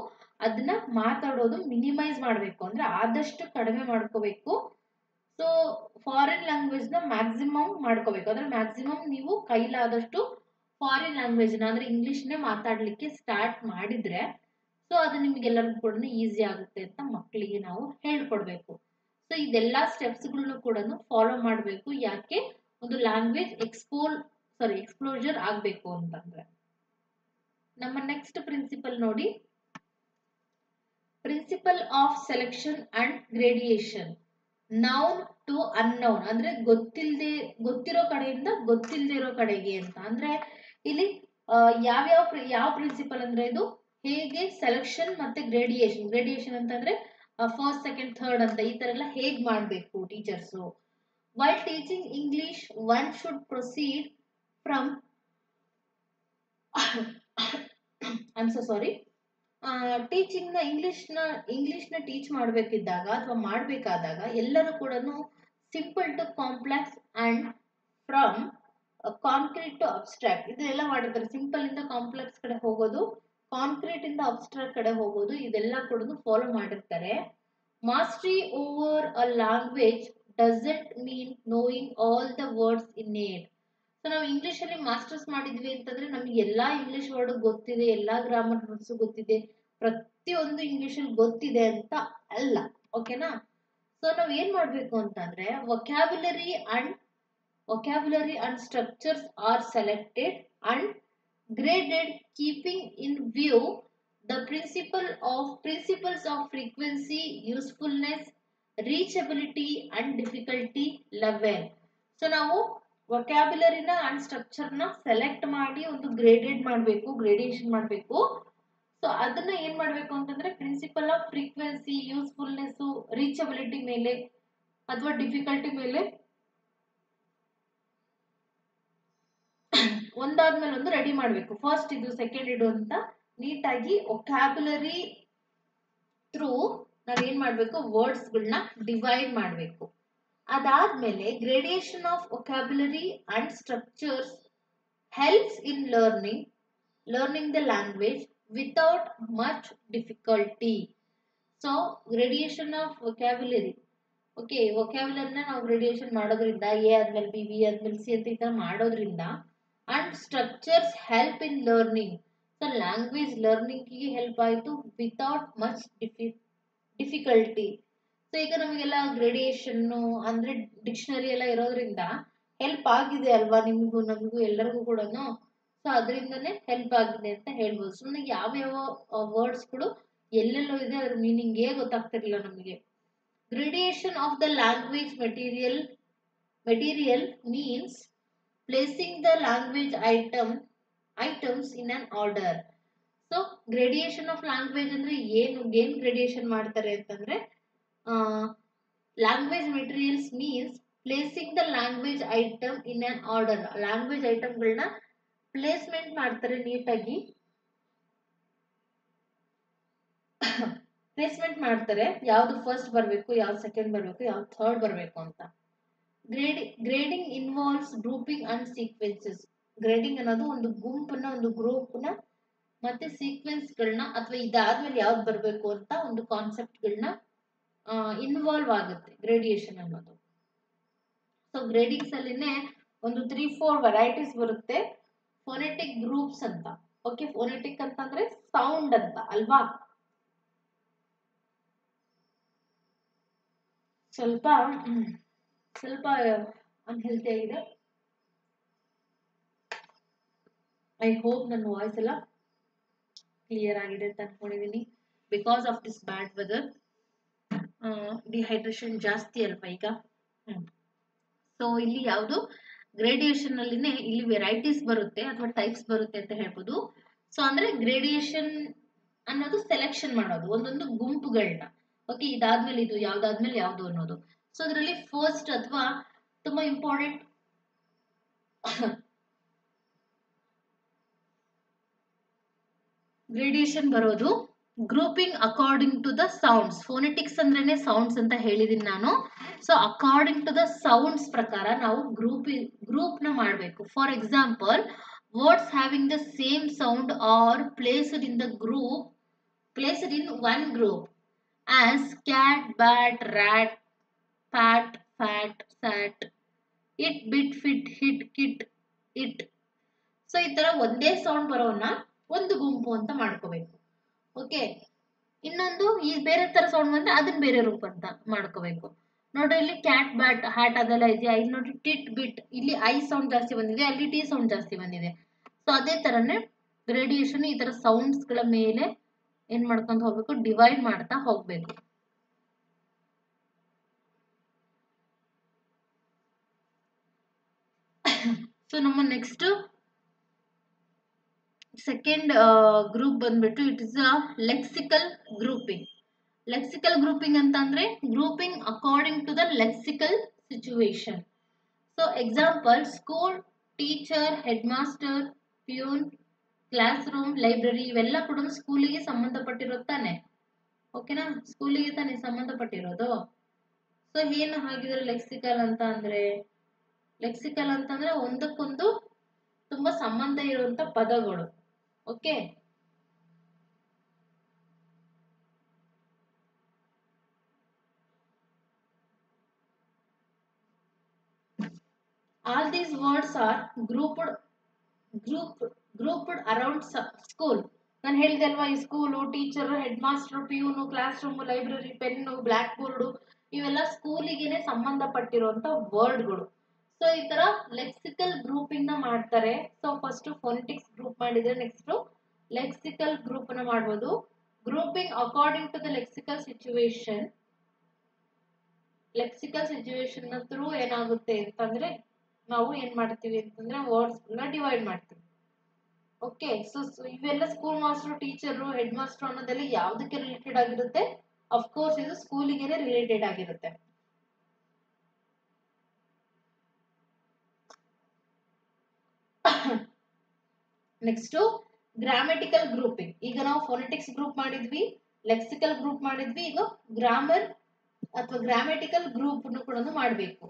ಅದನ್ನ ಮಾತಾಡೋದು ಮಿನಿಮೈಸ್ ಮಾಡಬೇಕು, ಅಂದ್ರೆ ಆದಷ್ಟು ಕಡಿಮೆ ಮಾಡ್ಕೋಬೇಕು. ಸೊ ಫಾರಿನ್ ಲ್ಯಾಂಗ್ವೇಜ್ ನ ಮ್ಯಾಕ್ಸಿಮಮ್ ಮಾಡ್ಕೋಬೇಕು, ಅಂದ್ರೆ ಮ್ಯಾಕ್ಸಿಮಮ್ ನೀವು ಕೈಲಾದಷ್ಟು ಫಾರಿನ್ ಲ್ಯಾಂಗ್ವೇಜ್ ನ ಅಂದ್ರೆ ಇಂಗ್ಲಿಷ್ ನೇ ಮಾತಾಡ್ಲಿಕ್ಕೆ ಸ್ಟಾರ್ಟ್ ಮಾಡಿದ್ರೆ ಸೊ ಅದು ನಿಮ್ಗೆಲ್ಲರಿಗೂ ಕೂಡ ಈಸಿ ಆಗುತ್ತೆ ಅಂತ ಮಕ್ಕಳಿಗೆ ನಾವು ಹೇಳ್ಕೊಡ್ಬೇಕು. ಸೊ ಇದೆಲ್ಲಾ ಸ್ಟೆಪ್ಸ್ ಗಳನ್ನು ಕೂಡ ಫಾಲೋ ಮಾಡಬೇಕು. ಯಾಕೆ? ಒಂದು ಲ್ಯಾಂಗ್ವೇಜ್ ಎಕ್ಸ್ಪ್ಲೋಜರ್ ಆಗ್ಬೇಕು ಅಂತಂದ್ರೆ. ನಮ್ಮ ನೆಕ್ಸ್ಟ್ ಪ್ರಿನ್ಸಿಪಲ್ ನೋಡಿ, principle of selection and gradation. Known to unknown, ಅಂದ್ರೆ ಗೊತ್ತಿರೋ ಕಡೆಯಿಂದ ಗೊತ್ತಿಲ್ಲದೆ ಇರೋ ಕಡೆಗೆ ಅಂತ. ಅಂದ್ರೆ ಇಲ್ಲಿ ಯಾವ ಪ್ರಿನ್ಸಿಪಲ್ ಅಂದ್ರೆ ಇದು ಹೇಗೆ ಸೆಲೆಕ್ಷನ್ ಮತ್ತೆ ಗ್ರೇಡಿಯೇಷನ್ ಅಂತಂದ್ರೆ ಫಸ್ಟ್ ಸೆಕೆಂಡ್ ಥರ್ಡ್ ಅಂತ ಈ ತರ ಎಲ್ಲ ಹೇಗ್ ಮಾಡ್ಬೇಕು teachers. While teaching English one should proceed from I am so sorry teaching ನ ಇಂಗ್ಲಿಷ್ ನ ಟೀಚ್ ಮಾಡಬೇಕಿದ್ದಾಗ ಅಥವಾ ಮಾಡಬೇಕಾದಾಗ ಎಲ್ಲರೂ ಕೂಡ simple to complex and from concrete to abstract ಇದೆಲ್ಲ ಮಾಡಿರ್ತಾರೆ. ಸಿಂಪಲ್ ಇಂದ ಕಾಂಪ್ಲೆಕ್ಸ್ ಕಡೆ ಹೋಗೋದು, ಕಾಂಕ್ರೀಟ್ ಇಂದ ಅಬ್ಸ್ಟ್ರಾಕ್ಟ್ ಕಡೆ ಹೋಗೋದು, ಇದೆಲ್ಲ ಕೂಡ ಫಾಲೋ ಮಾಡಿರ್ತಾರೆ. Mastery over a language doesn't mean knowing all the words in it. So ನಾವು ಇಂಗ್ಲಿಷ್ ಅಲ್ಲಿ ಮಾಸ್ಟರ್ಸ್ ಮಾಡಿದ್ವಿ ಅಂತಂದ್ರೆ ನಮ್ಗೆ ಎಲ್ಲಾ ಇಂಗ್ಲಿಷ್ ವರ್ಡ್ ಗೊತ್ತಿದೆ, ಎಲ್ಲಾ ಗ್ರಾಮರ್ ರೂಲ್ಸ್ ಗೊತ್ತಿದೆ, ಪ್ರತಿಯೊಂದು ಇಂಗ್ಲಿಷ್ ಅಲ್ಲಿ ಗೊತ್ತಿದೆ ಅಂತ ಅಲ್ಲ. ಓಕೆನಾ? ಸೊ ನಾವ್ ಏನ್ ಮಾಡ್ಬೇಕು ಅಂತಂದ್ರೆ vocabulary and structures R selected and graded keeping in view the principles of frequency, usefulness, reachability and difficulty level. So ನಾವು ವೊಕ್ಯಾಬ್ಯುಲರಿನ ಅಂಡ್ ಸ್ಟ್ರಕ್ಚರ್ ನ ಸೆಲೆಕ್ಟ್ ಮಾಡಿ ಒಂದು ಗ್ರೇಡಿಯೇಷನ್ ಮಾಡಬೇಕು. ಸೊ ಅದನ್ನ ಏನ್ ಮಾಡ್ಬೇಕು ಅಂತಂದ್ರೆ principle of frequency, usefulness, reachability ಮೇಲೆ ಅಥವಾ ಡಿಫಿಕಲ್ಟಿ ಮೇಲೆ ಒಂದಾದ್ಮೇಲೆ ಒಂದು ರೆಡಿ ಮಾಡ್ಬೇಕು. ಫಸ್ಟ್ ಇದು, ಸೆಕೆಂಡ್ ಇದು ಅಂತ ನೀಟಾಗಿ ವೊಕ್ಯಾಬ್ಯುಲರಿ ಥ್ರೂ ನಾವೇನ್ ಮಾಡ್ಬೇಕು ವರ್ಡ್ಸ್ ಗಳನ್ನ ಡಿವೈಡ್ ಮಾಡ್ಬೇಕು. ಅದಾದ್ಮೇಲೆ gradation of vocabulary and structures helps in learning the language without much difficulty. So gradation of vocabulary, okay, ವೊಕ್ಯಾಬ್ಯುಲರಿನ ನಾವು ಗ್ರೇಡಿಯೇಷನ್ ಮಾಡೋದ್ರಿಂದ ಎ ಆದ್ಮೇಲೆ ಬಿ, ಬಿ ಆದ್ಮೇಲೆ ಸಿ ಅಂತ ಈ ತರ ಮಾಡೋದ್ರಿಂದ and structures help in learning. So language learning ಗೆ ಹೆಲ್ಪ್ ಆಯ್ತು ವಿತೌಟ್ ಮಚ್ ಡಿಫಿಕಲ್ಟಿ. ಸೊ ಈಗ ನಮಗೆಲ್ಲ ಗ್ರೇಡಿಯೇಷನ್ ಅಂದ್ರೆ ಡಿಕ್ಷನರಿ ಎಲ್ಲ ಇರೋದ್ರಿಂದ ಹೆಲ್ಪ್ ಆಗಿದೆ ಅಲ್ವಾ, ನಿಮಗೂ ನಮಗೂ ಎಲ್ಲರಿಗೂ ಕೂಡ. ಸೊ ಅದರಿಂದನೇ ಹೆಲ್ಪ್ ಆಗಿದೆ ಅಂತ ಹೇಳ್ಬೋದು. ಸುಮ್ಮನೆ ಯಾವ ವರ್ಡ್ಸ್ಗಳು ಎಲ್ಲೆಲ್ಲೋ ಇದೆ ಅದ್ರ ಮೀನಿಂಗ್ ಗೊತ್ತಾಗ್ತಿರ್ಲಿಲ್ಲ ನಮಗೆ. Gradation of the language material means placing the language items in an order. So gradation of language ಅಂದ್ರೆ ಏನು gradation ಮಾಡ್ತಾರೆ ಅಂತಂದ್ರೆ language materials means placing the language item in an order. language item ಗಳನ್ನ placement ಮಾಡ್ತಾರೆ ನೀಟಾಗಿ, placement ಮಾಡ್ತಾರೆ ಯಾವ್ದು first ಬರಬೇಕು, ಯಾವ್ದು ಸೆಕೆಂಡ್ ಬರಬೇಕು, ಯಾವ್ದು ಥರ್ಡ್ ಬರಬೇಕು ಅಂತ. Grading involves grouping and sequences. Grading ಅನ್ನೋದು ಒಂದು ಗುಂಪನ್ನ, ಒಂದು ಗ್ರೂಪ್ನ ಮತ್ತೆ ಸೀಕ್ವೆನ್ಸ್ ಗಳನ್ನ ಅಥವಾ ಇದಾದ್ಮೇಲೆ ಯಾವ್ದು ಬರಬೇಕು ಅಂತ ಒಂದು ಕಾನ್ಸೆಪ್ಟ್ ಗಳನ್ನ ಇನ್ವಾಲ್ವ್ ಆಗುತ್ತೆ ಗ್ರೇಡಿಯೇಷನ್ ಅನ್ನೋದು. ಸೊ ಗ್ರೇಡಿಂಗ್ಸ್ ಅಲ್ಲಿನೇ ಒಂದು 3-4 ವೆರೈಟೀಸ್ ಬರುತ್ತೆ. ಫೋನೆಟಿಕ್ ಗ್ರೂಪ್ಸ್ ಅಂತ. ಓಕೆ, ಫೋನೆಟಿಕ್ ಅಂತಂದ್ರೆ ಸೌಂಡ್ ಅಂತ ಅಲ್ವಾ. ಸ್ವಲ್ಪ ಅನ್ಹೆಲ್ತಿ ಆಗಿದೆ. ಐ ಹೋಪ್ ನನ್ನ ವಾಯ್ಸ್ ಎಲ್ಲ ಕ್ಲಿಯರ್ ಆಗಿದೆ ಅಂತ ಅನ್ಕೊಂಡಿದೀನಿ. Because of this bad weather dehydration ಜಾಸ್ತಿ ಅಲ್ವಾ ಈಗ. ಸೊ ಇಲ್ಲಿ ಯಾವುದು ಗ್ರೇಡಿಯೇಷನ್ ಅಲ್ಲಿನೇ ಇಲ್ಲಿ ವೆರೈಟೀಸ್ ಬರುತ್ತೆ ಅಥವಾ ಟೈಪ್ಸ್ ಬರುತ್ತೆ ಅಂತ ಹೇಳ್ಬೋದು. ಸೊ ಅಂದ್ರೆ ಗ್ರೇಡಿಯೇಷನ್ ಅನ್ನೋದು ಸೆಲೆಕ್ಷನ್ ಮಾಡೋದು ಒಂದೊಂದು ಗುಂಪುಗಳನ್ನ. ಓಕೆ, ಇದಾದ್ಮೇಲೆ ಇದು, ಯಾವ್ದಾದ್ಮೇಲೆ ಯಾವ್ದು ಅನ್ನೋದು. ಸೊ ಅದರಲ್ಲಿ ಫಸ್ಟ್ ಅಥವಾ ತುಂಬಾ ಇಂಪಾರ್ಟೆಂಟ್ ಗ್ರೇಡಿಯೇಷನ್ ಬರೋದು grouping according to the sounds. Phonetics ಅಂದ್ರೇನೆ ಸೌಂಡ್ಸ್ ಅಂತ ಹೇಳಿದೀನಿ ನಾನು. So according to the sounds ಪ್ರಕಾರ ನಾವು ಗ್ರೂಪ್ ನ ಮಾಡಬೇಕು. For example words having the same sound are placed in one group as cat, bat, rat, pat, fat, sat, it, bit, fit, hit, kit, it. So ಈ ತರ ಒಂದೇ sound ಬರೋವನ್ನ ಒಂದು ಗುಂಪು ಅಂತ ಮಾಡ್ಕೋಬೇಕು. ಓಕೆ, ಇನ್ನೊಂದು ಈ ಬೇರೆ ತರ ಸೌಂಡ್ ಬಂದ್ರೆ ಅದನ್ನ ಬೇರೆ ರೂಪ ಅಂತ ಮಾಡ್ಕೋಬೇಕು. ನೋಡ್ರಿ ಇಲ್ಲಿ ಕ್ಯಾಟ್, ಬ್ಯಾಟ್, ಹ್ಯಾಟ್ ಅದೆಲ್ಲ ಇದೆಯಾ. ಇಲ್ಲಿ ನೋಡ್ರಿ ಟಿಟ್, ಬಿಟ್, ಇಲ್ಲಿ ಐ ಸೌಂಡ್ ಜಾಸ್ತಿ ಬಂದಿದೆ, ಅಲ್ಲಿ ಟಿ ಸೌಂಡ್ ಜಾಸ್ತಿ ಬಂದಿದೆ. ಸೊ ಅದೇ ತರನೇ ಗ್ರೇಡಿಯೇಷನ್ ಈ ತರ ಸೌಂಡ್ಸ್ ಗಳ ಮೇಲೆ ಏನ್ ಮಾಡ್ಕೊಂಡು ಹೋಗ್ಬೇಕು, ಡಿವೈಡ್ ಮಾಡ್ತಾ ಹೋಗ್ಬೇಕು. ಸೊ ನಮ್ಮ ನೆಕ್ಸ್ಟ್ ಸೆಕೆಂಡ್ ಗ್ರೂಪ್ ಬಂದ್ಬಿಟ್ಟು it is a lexical grouping. Lexical grouping ಅಂತ ಅಂದ್ರೆ grouping according to the lexical situation. So example school, teacher, head master, peon, class room, library ಇವೆಲ್ಲ ಕೂಡ ಸ್ಕೂಲಿಗೆ ಸಂಬಂಧಪಟ್ಟಿರೋದು ತಾನೆ. ಓಕೆನಾ, ಸ್ಕೂಲಿಗೆ ತಾನೆ ಸಂಬಂಧಪಟ್ಟಿರೋದು. ಸೊ ಏನು ಹಾಗಿದ್ರೆ ಲೆಕ್ಸಿಕಲ್ ಅಂತ ಅಂದ್ರೆ, ಲೆಕ್ಸಿಕಲ್ ಅಂತಂದ್ರೆ ಒಂದಕ್ಕೊಂದು ತುಂಬಾ ಸಂಬಂಧ ಇರುವಂತ ಪದಗಳು. Okay, all these words are grouped around school. ನಾನು ಹೇಳಿದೆ ಅಲ್ವಾ, ಈ school, teacher, head master, peon, class room, library, pen, black board ಇವೆಲ್ಲ ಸ್ಕೂಲಿಗೆನೆ ಸಂಬಂಧಪಟ್ಟಿರುವಂತ ವರ್ಡ್ಗಳು. ಸೊ ಈ ತರ ಲೆಕ್ಸಿಕಲ್ ಗ್ರೂಪಿಂಗ್ ನ ಮಾಡ್ತಾರೆ. ಸೊ ಫಸ್ಟ್ ಫೋನೆಟಿಕ್ಸ್ ಗ್ರೂಪ್ ಮಾಡಿದ್ರೆ ನೆಕ್ಸ್ಟ್ ಲೆಕ್ಸಿಕಲ್ ಗ್ರೂಪ್ ನ ಮಾಡ್ಬೋದು. Grouping according to the lexical situation ನ ಥ್ರೂ ಏನಾಗುತ್ತೆ ಅಂತಂದ್ರೆ ನಾವು ಏನ್ ಮಾಡ್ತೀವಿ ಅಂತಂದ್ರೆ ವರ್ಡ್ಸ್ ನ ಡಿವೈಡ್ ಮಾಡ್ತೀವಿ. ಓಕೆ, ಸೊ ಇವೆಲ್ಲ school master, teacher, head master ಅನ್ನೋದೆಲ್ಲ ಯಾವ್ದಕ್ಕೆ ರಿಲೇಟೆಡ್ ಆಗಿರುತ್ತೆ? ಅಫ್ಕೋರ್ಸ್ ಇದು ಸ್ಕೂಲಿಗೆ ರಿಲೇಟೆಡ್ ಆಗಿರುತ್ತೆ. Next grammatical grouping. ಈಗ ನಾವು ಫೋನೆಟಿಕ್ಸ್ ಗ್ರೂಪ್ ಮಾಡಿದ್ವಿ, ಲೆಕ್ಸಿಕಲ್ ಗ್ರೂಪ್ ಮಾಡಿದ್ವಿ, ಈಗ ಗ್ರಾಮರ್ ಅಥವಾ ಗ್ರಾಮೆಟಿಕಲ್ ಗ್ರೂಪ್ ಕೂಡ ಮಾಡಬೇಕು.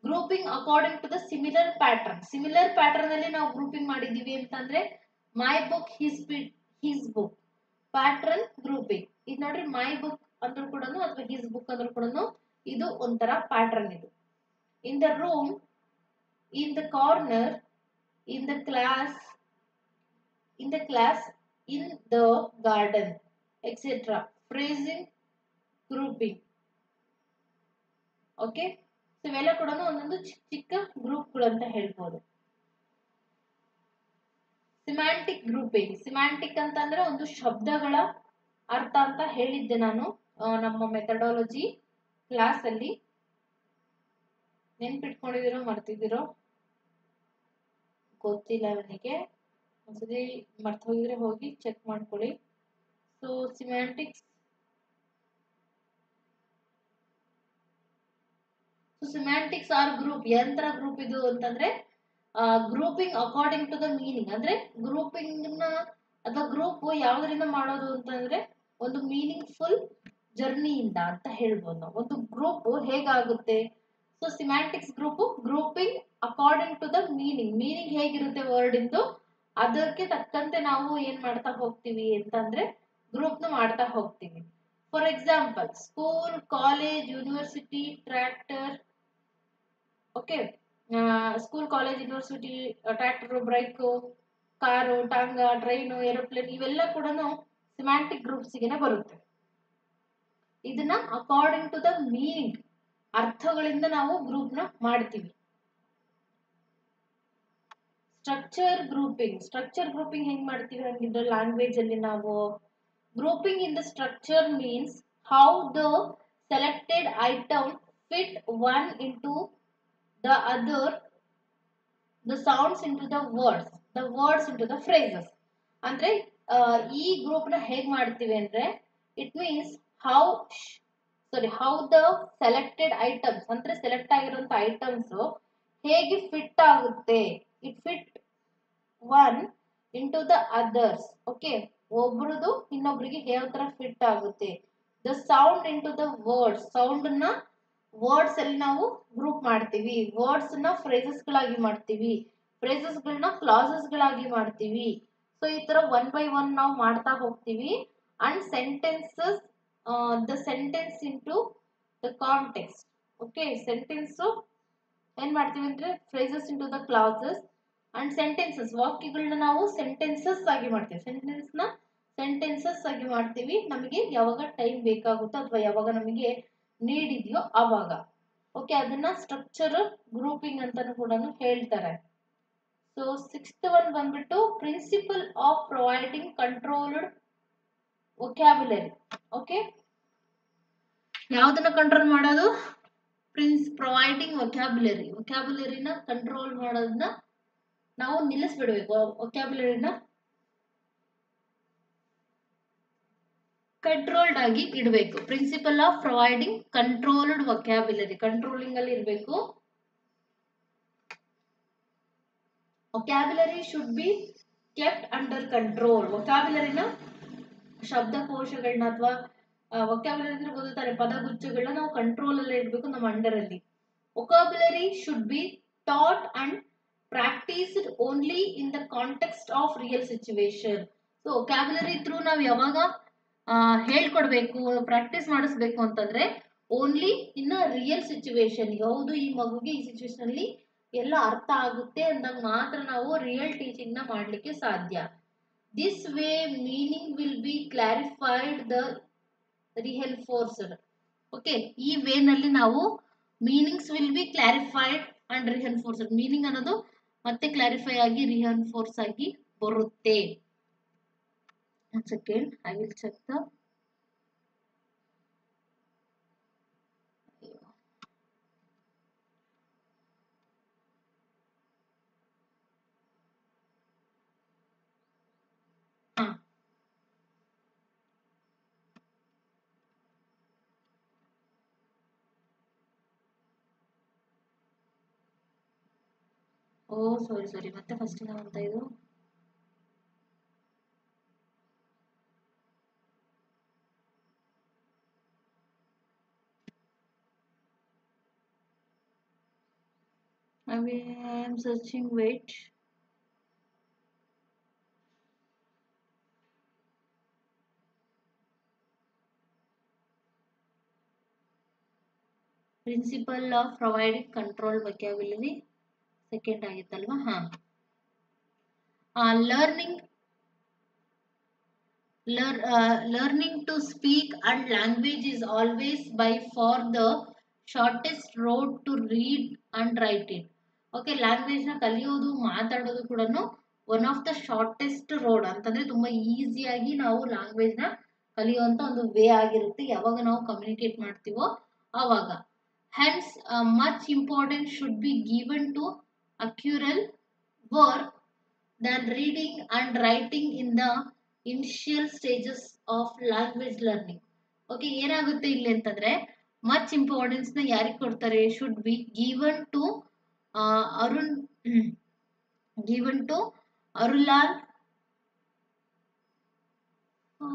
Grouping according to the similar pattern. Similar pattern ಅಲ್ಲಿ ನಾವು ಗ್ರೂಪಿಂಗ್ ಮಾಡಿದೀವಿ ಅಂತಂದ್ರೆ my book, his book. Pattern grouping. ಇದು ನೋಡ್ರಿ, ಮೈ ಬುಕ್ ಅಂದ್ರೂ ಕೂಡ ಅಥವಾ ಹಿಸ್ ಬುಕ್ ಅಂದ್ರೂ ಕೂಡ ಇದು ಒಂಥರ ಪ್ಯಾಟರ್ನ್. ಇದು in the room, in the corner, in the class, in the garden, etc. Phrasing grouping. Okay, so ಇವೆಲ್ಲ ಕೂಡ ಒಂದೊಂದು ಚಿಕ್ಕ ಗ್ರೂಪ್ಗಳು ಅಂತ ಹೇಳ್ಬೋದು. Semantic grouping. ಸಿಮ್ಯಾಂಟಿಕ್ ಅಂತಂದ್ರೆ ಒಂದು ಶಬ್ದಗಳ ಅರ್ಥ ಅಂತ ಹೇಳಿದ್ದೆ ನಾನು ನಮ್ಮ ಮೆಥಡಾಲಜಿ ಕ್ಲಾಸ್ ಅಲ್ಲಿ. ನೆನ್ಪಿಟ್ಕೊಂಡಿದಿರೋ ಮರ್ತಿದಿರೋ ಗೊತ್ತಿಲ್ಲ ನನಗೆ, ಒಂದ್ಸತಿ ಮರ್ತು ಹೋಗಿದ್ರೆ ಹೋಗಿ ಚೆಕ್ ಮಾಡ್ಕೊಳ್ಳಿ. So semantics are group. ಎಂತರ ಗ್ರೂಪ್ ಇದು ಅಂತಂದ್ರೆ grouping according to the meaning. ಅಂದ್ರೆ ಗ್ರೂಪಿಂಗ್ ನ ಅಥವಾ ಗ್ರೂಪ್ ಯಾವ್ದ್ರಿಂದ ಮಾಡೋದು ಅಂತಂದ್ರೆ ಒಂದು ಮೀನಿಂಗ್ಫುಲ್ ಜರ್ನಿಯಿಂದ ಅಂತ ಹೇಳ್ಬೋದು ನಾವು. ಒಂದು ಗ್ರೂಪ್ ಹೇಗಾಗುತ್ತೆ? So semantics grouping according to the meaning ಹೇಗಿರುತ್ತೆ ವರ್ಡ್ ಇಂದು ಅದಕ್ಕೆ ತಕ್ಕಂತೆ ನಾವು ಏನ್ ಮಾಡ್ತಾ ಹೋಗ್ತೀವಿ ಅಂತಂದ್ರೆ ಗ್ರೂಪ್ ನ ಮಾಡ್ತಾ ಹೋಗ್ತೀವಿ. For example school, college, university, tractor. Okay, school, college, university, tractor, bike, car, tonga, train, aeroplane ಇವೆಲ್ಲ ಕೂಡ ಸಿಮ್ಯಾಂಟಿಕ್ ಗ್ರೂಪ್ಸ್ ಗೆ ಬರುತ್ತೆ. ಇದನ್ನ ಅಕಾರ್ಡಿಂಗ್ ಟು ದ ಮೀನಿಂಗ್, ಅರ್ಥಗಳಿಂದ ನಾವು ಗ್ರೂಪ್ ನ ಮಾಡ್ತೀವಿ. ಸ್ಟ್ರಕ್ಚರ್ ಗ್ರೂಪಿಂಗ್ ಹೆಂಗ್ ಮಾಡ್ತೀವಿ ಹಂಗಿದ್ರೆ ಲ್ಯಾಂಗ್ವೇಜ್ ಅಲ್ಲಿ ನಾವು grouping in the structure means how the selected item fit one into the other, the sounds into the words into the phrases. ಅಂದ್ರೆ ಈ ಗ್ರೂಪ್ ನ ಹೇಗ್ ಮಾಡ್ತೀವಿ ಅಂದ್ರೆ it means how the selected items ಅಂದ್ರೆ ಸೆಲೆಕ್ಟ್ ಆಗಿರುವಂತ ಐಟಮ್ಸ್ ಹೇಗೆ fit ಆಗುತ್ತೆ. It fit one into the others. Okay, ಒಬ್ರದು ಇನ್ನೊಬ್ರಿಗೆ ಯಾವ ತರ ಫಿಟ್ ಆಗುತ್ತೆ. The sound into the words. Sound ನ ವರ್ಡ್ಸ್ ಅಲ್ಲಿ ನಾವು ಗ್ರೂಪ್ ಮಾಡ್ತೀವಿ, ವರ್ಡ್ಸ್ ನ ಫ್ರೇಸಸ್ ಗಳಾಗಿ ಮಾಡ್ತೀವಿ, ಫ್ರೇಸಸ್ಗಳನ್ನ ಕ್ಲಾಸಸ್ಗಳಾಗಿ ಮಾಡ್ತೀವಿ. ಸೊ ಈ ತರ 1 by 1 ನಾವು ಮಾಡ್ತಾ ಹೋಗ್ತೀವಿ. And sentences the sentence into the context. Okay, sentence ಏನ್ ಮಾಡ್ತೀವಿ ಅಂದ್ರೆ phrases into the clauses and sentences, ವಾಕ್ಯಗಳನ್ನ ನಾವು ಸೆಂಟೆನ್ಸಸ್ ಆಗಿ ಮಾಡ್ತೀವಿ. ಸೆಂಟೆನ್ಸಸ್ ಆಗಿ ಮಾಡ್ತೀವಿ ನಮಗೆ ಯಾವಾಗ ಟೈಮ್ ಬೇಕಾಗುತ್ತೋ ಅಥವಾ ಯಾವಾಗ ನಮಗೆ ನೀಡ್ ಇದೆಯೋ ಆವಾಗ. ಓಕೆ, ಅದನ್ನ ಸ್ಟ್ರಕ್ಚರ್ ಗ್ರೂಪಿಂಗ್ ಅಂತಾನು ಕೂಡ ಹೇಳ್ತಾರೆ. ಸೊ 6th one ಬಂದ್ಬಿಟ್ಟು principle of providing controlled vocabulary. Okay, ಯಾವ್ದನ್ನ ಕಂಟ್ರೋಲ್ ಮಾಡೋದು? ಪ್ರೊವೈಡಿಂಗ್ ವೊಕ್ಯಾಬ್ಯುಲರಿನ ಕಂಟ್ರೋಲ್ ಮಾಡೋದನ್ನ ನಾವು ನಿಲ್ಲಿಸ್ಬಿಡ್ಬೇಕು. ವೊಕ್ಯಾಬ್ಯುಲರಿನ ಕಂಟ್ರೋಲ್ಡ್ ಆಗಿ ಇಡಬೇಕು. Principle of providing controlled vocabulary, controlling ಅಲ್ಲಿ ಇರಬೇಕು. Vocabulary should be kept under control. ವೊಕ್ಯಾಬ್ಯುಲರಿನ ಶಬ್ದಕೋಶಗಳನ್ನ ಅಥವಾ ವೊಕ್ಯಾಬ್ಯುಲರಿ ಅಂದ್ರೆ ಗೊತ್ತಾರೆ ಪದಗುಚ್ಛಗಳನ್ನ ನಾವು ಕಂಟ್ರೋಲ್ ಅಲ್ಲೇ ಇಡಬೇಕು, ನಮ್ಮ ಅಂಡರ್ ಅಲ್ಲಿ. Vocabulary should be taught and practised only in the context of real situation. So vocabulary through ನಾವು ಯಾವಾಗ ಹೇಳ್ಕೊಡ್ಬೇಕು, ಪ್ರಾಕ್ಟೀಸ್ ಮಾಡಿಸ್ಬೇಕು ಅಂತಂದ್ರೆ ಓನ್ಲಿ ಇನ್ ರಿಯಲ್ ಸಿಚುವೇಶನ್. ಹೌದು, ಈ ಮಗುಗೆ ಈ ಸಿಚುವೇಶನ್ ಅಲ್ಲಿ ಎಲ್ಲ ಅರ್ಥ ಆಗುತ್ತೆ ಅಂದಾಗ ಮಾತ್ರ ನಾವು ರಿಯಲ್ ಟೀಚಿಂಗ್ ನ ಮಾಡ್ಲಿಕ್ಕೆ ಸಾಧ್ಯ. This way meaning will be clarified the reinforced. Okay, ಈ ವೇ ನಲ್ಲಿ ನಾವು meanings will be clarified and reinforced. Meaning ಅನ್ನೋದು ಮತ್ತೆ ಕ್ಲಾರಿಫೈ ಆಗಿ ರಿಹೆನ್ಫೋರ್ಸ್ ಆಗಿ ಬರುತ್ತೆ. One second, I will check the ಸಾರಿ ಮತ್ತೆ ಫಸ್ಟ್ ಇಂದ ಅಂತ ಇದು. I am searching, wait. Principle of providing control vocabulary second ಆಗಿತ್ತಲ್ವಾ? learning to speak and language is always by far the shortest road to read and write it. Okay, language ನ ಕಲಿಯೋದು ಮಾತಾಡೋದು ಕೂಡ one of the shortest road ಅಂತಂದ್ರೆ ತುಂಬಾ ಈಸಿಯಾಗಿ ನಾವು language ನ ಕಲಿಯುವಂತ ಒಂದು ವೇ ಆಗಿರುತ್ತೆ ಯಾವಾಗ ನಾವು ಕಮ್ಯುನಿಕೇಟ್ ಮಾಡ್ತೀವೋ ಆವಾಗ. Hence, much importance should be given to accurate work than reading and writing in the initial stages of language learning. Okay, ಏನಾಗುತ್ತೆ ಇಲ್ಲಿ ಅಂತಂದ್ರೆ ಮಚ್ ಇಂಪಾರ್ಟೆನ್ಸ್ ನ ಯಾರಿಗೆ ಕೊಡ್ತಾರೆ? Should be given to aural.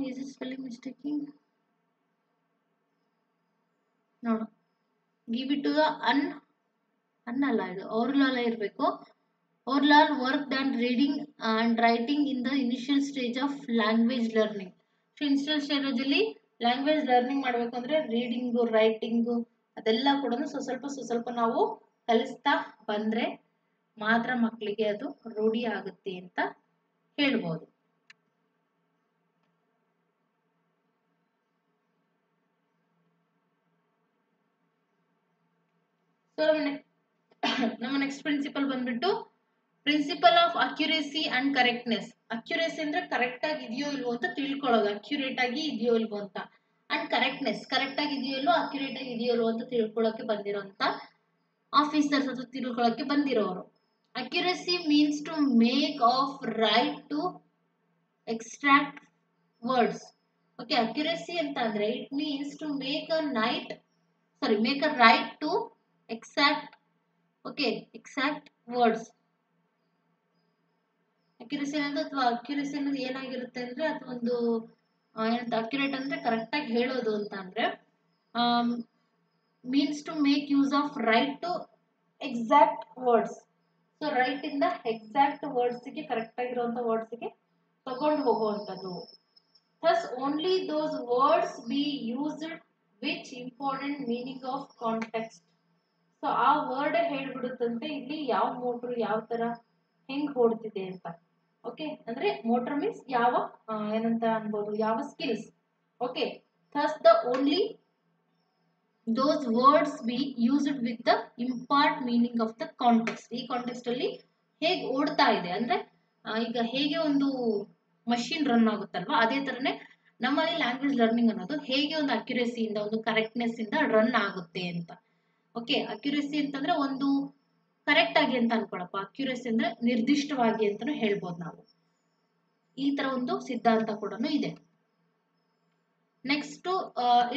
Is it spelling mistaking? ನೋಡು, give it to the ಅನ್ನಲ್ಲ, ಇದು ಅರುಲಾಲ್ ಇರಬೇಕು. Orlal worked on reading and writing in the initial stage of language learning. So initial stage ಅಲ್ಲಿ language learning ಮಾಡಬೇಕು ಅಂದ್ರೆ reading writing ಅದೆಲ್ಲ ಕೂಡ ಸ್ವಲ್ಪ ನಾವು ಕಲಿಸ್ತಾ ಬಂದ್ರೆ ಮಾತ್ರ ಮಕ್ಕಳಿಗೆ ಅದು ರೂಢಿ ಆಗುತ್ತೆ ಅಂತ ಹೇಳ್ಬೋದು. ಸೊ ನಮ್ಮ ನೆಕ್ಸ್ಟ್ ಪ್ರಿನ್ಸಿಪಲ್ ಬಂದ್ಬಿಟ್ಟು principle of accuracy and correctness. Accuracy ಅಂದ್ರೆ ಕರೆಕ್ಟ್ ಆಗಿ ಇದೆಯೋ ಇಲ್ವೋ ಅಂತ ತಿಳ್ಕೊಳ್ಳೋದು, ಅಕ್ಯುರೇಟ್ ಆಗಿ ಇದೆಯೋ ಇಲ್ವೋ ಅಂತ. ಅಂಡ್ ಕರೆಕ್ಟ್ನೆಸ್, ಕರೆಕ್ಟ್ ಆಗಿ ಇದೆಯೋ ಇಲ್ವೋ, ಅಕ್ಯುರೇಟ್ ಆಗಿ ಇದೆಯೋ ಇಲ್ವೋ ಅಂತ ತಿಳ್ಕೊಳ್ಳೋಕೆ ಬಂದಿರೋಂತ ಆಫೀಸರ್ಸ್ ಅಥವಾ ತಿಳ್ಕೊಳ್ಳೋಕೆ ಬಂದಿರೋರು. Accuracy means to make of right to extract words. Okay, accuracy ಅಂತ ಅಂದ್ರೆ it means to make a right to exact words. Accuracy ಅನ್ನೋದು ಅಥವಾ ಅಕ್ಯುರೇಸಿ ಅನ್ನೋದು ಏನಾಗಿರುತ್ತೆ ಅಂದ್ರೆ ಅದು ಒಂದು ಏನಂತ ಅಕ್ಯುರೇಟ್ ಅಂದ್ರೆ ಕರೆಕ್ಟ್ ಆಗಿ ಹೇಳೋದು ಅಂತ ಅಂದ್ರೆ means to make use of right to exact words. So right ಇಂದ ಎಕ್ಸಾಕ್ಟ್ ವರ್ಡ್ಸ್ಗೆ ಕರೆಕ್ಟ್ ಆಗಿರುವಂತ ವರ್ಡ್ಸ್ಗೆ ತಗೊಂಡು ಹೋಗುವಂಥದ್ದು. Thus only those words be used which important meaning of context. So ಆ ವರ್ಡ್ ಹೇಳ್ಬಿಡುತ್ತಂತೆ ಇಲ್ಲಿ ಯಾವ ಮೋಟ್ರು ಯಾವ ತರ ಹೆಂಗ್ ಓಡ್ತಿದೆ ಅಂತ. ಓಕೆ, ಅಂದ್ರೆ ಮೋಟರ್ ಮೀನ್ಸ್ ಯಾವ ಏನಂತ ಅನ್ಬೋದು, ಯಾವ skills. Okay, thus the only those words be used with the impart meaning of the context. ಈ ಕಾಂಟೆಕ್ಸ್ಟ್ ಅಲ್ಲಿ ಹೇಗೆ ಓಡ್ತಾ ಇದೆ ಅಂದ್ರೆ ಈಗ ಹೇಗೆ ಒಂದು ಮಷಿನ್ ರನ್ ಆಗುತ್ತಲ್ವಾ, ಅದೇ ತರನೇ ನಮ್ಮಲ್ಲಿ ಲ್ಯಾಂಗ್ವೇಜ್ ಲರ್ನಿಂಗ್ ಅನ್ನೋದು ಹೇಗೆ ಒಂದು ಅಕ್ಯುರೇಸಿಯಿಂದ ಒಂದು ಕರೆಕ್ಟ್ನೆಸ್ ಇಂದ ರನ್ ಆಗುತ್ತೆ ಅಂತ. ಓಕೆ, ಅಕ್ಯುರೇಸಿ ಅಂತಂದ್ರೆ ಒಂದು ಕರೆಕ್ಟ್ ಆಗಿ ಅಂತ ಅನ್ಕೊಳಪ್ಪ, ಅಕ್ಯುರೇಸಿ ಅಂದ್ರೆ ನಿರ್ದಿಷ್ಟವಾಗಿ ಅಂತಾನು ಹೇಳ್ಬೋದು ನಾವು. ಈ ತರ ಒಂದು ಸಿದ್ಧಾಂತ ಕೂಡ ಇದೆ. Next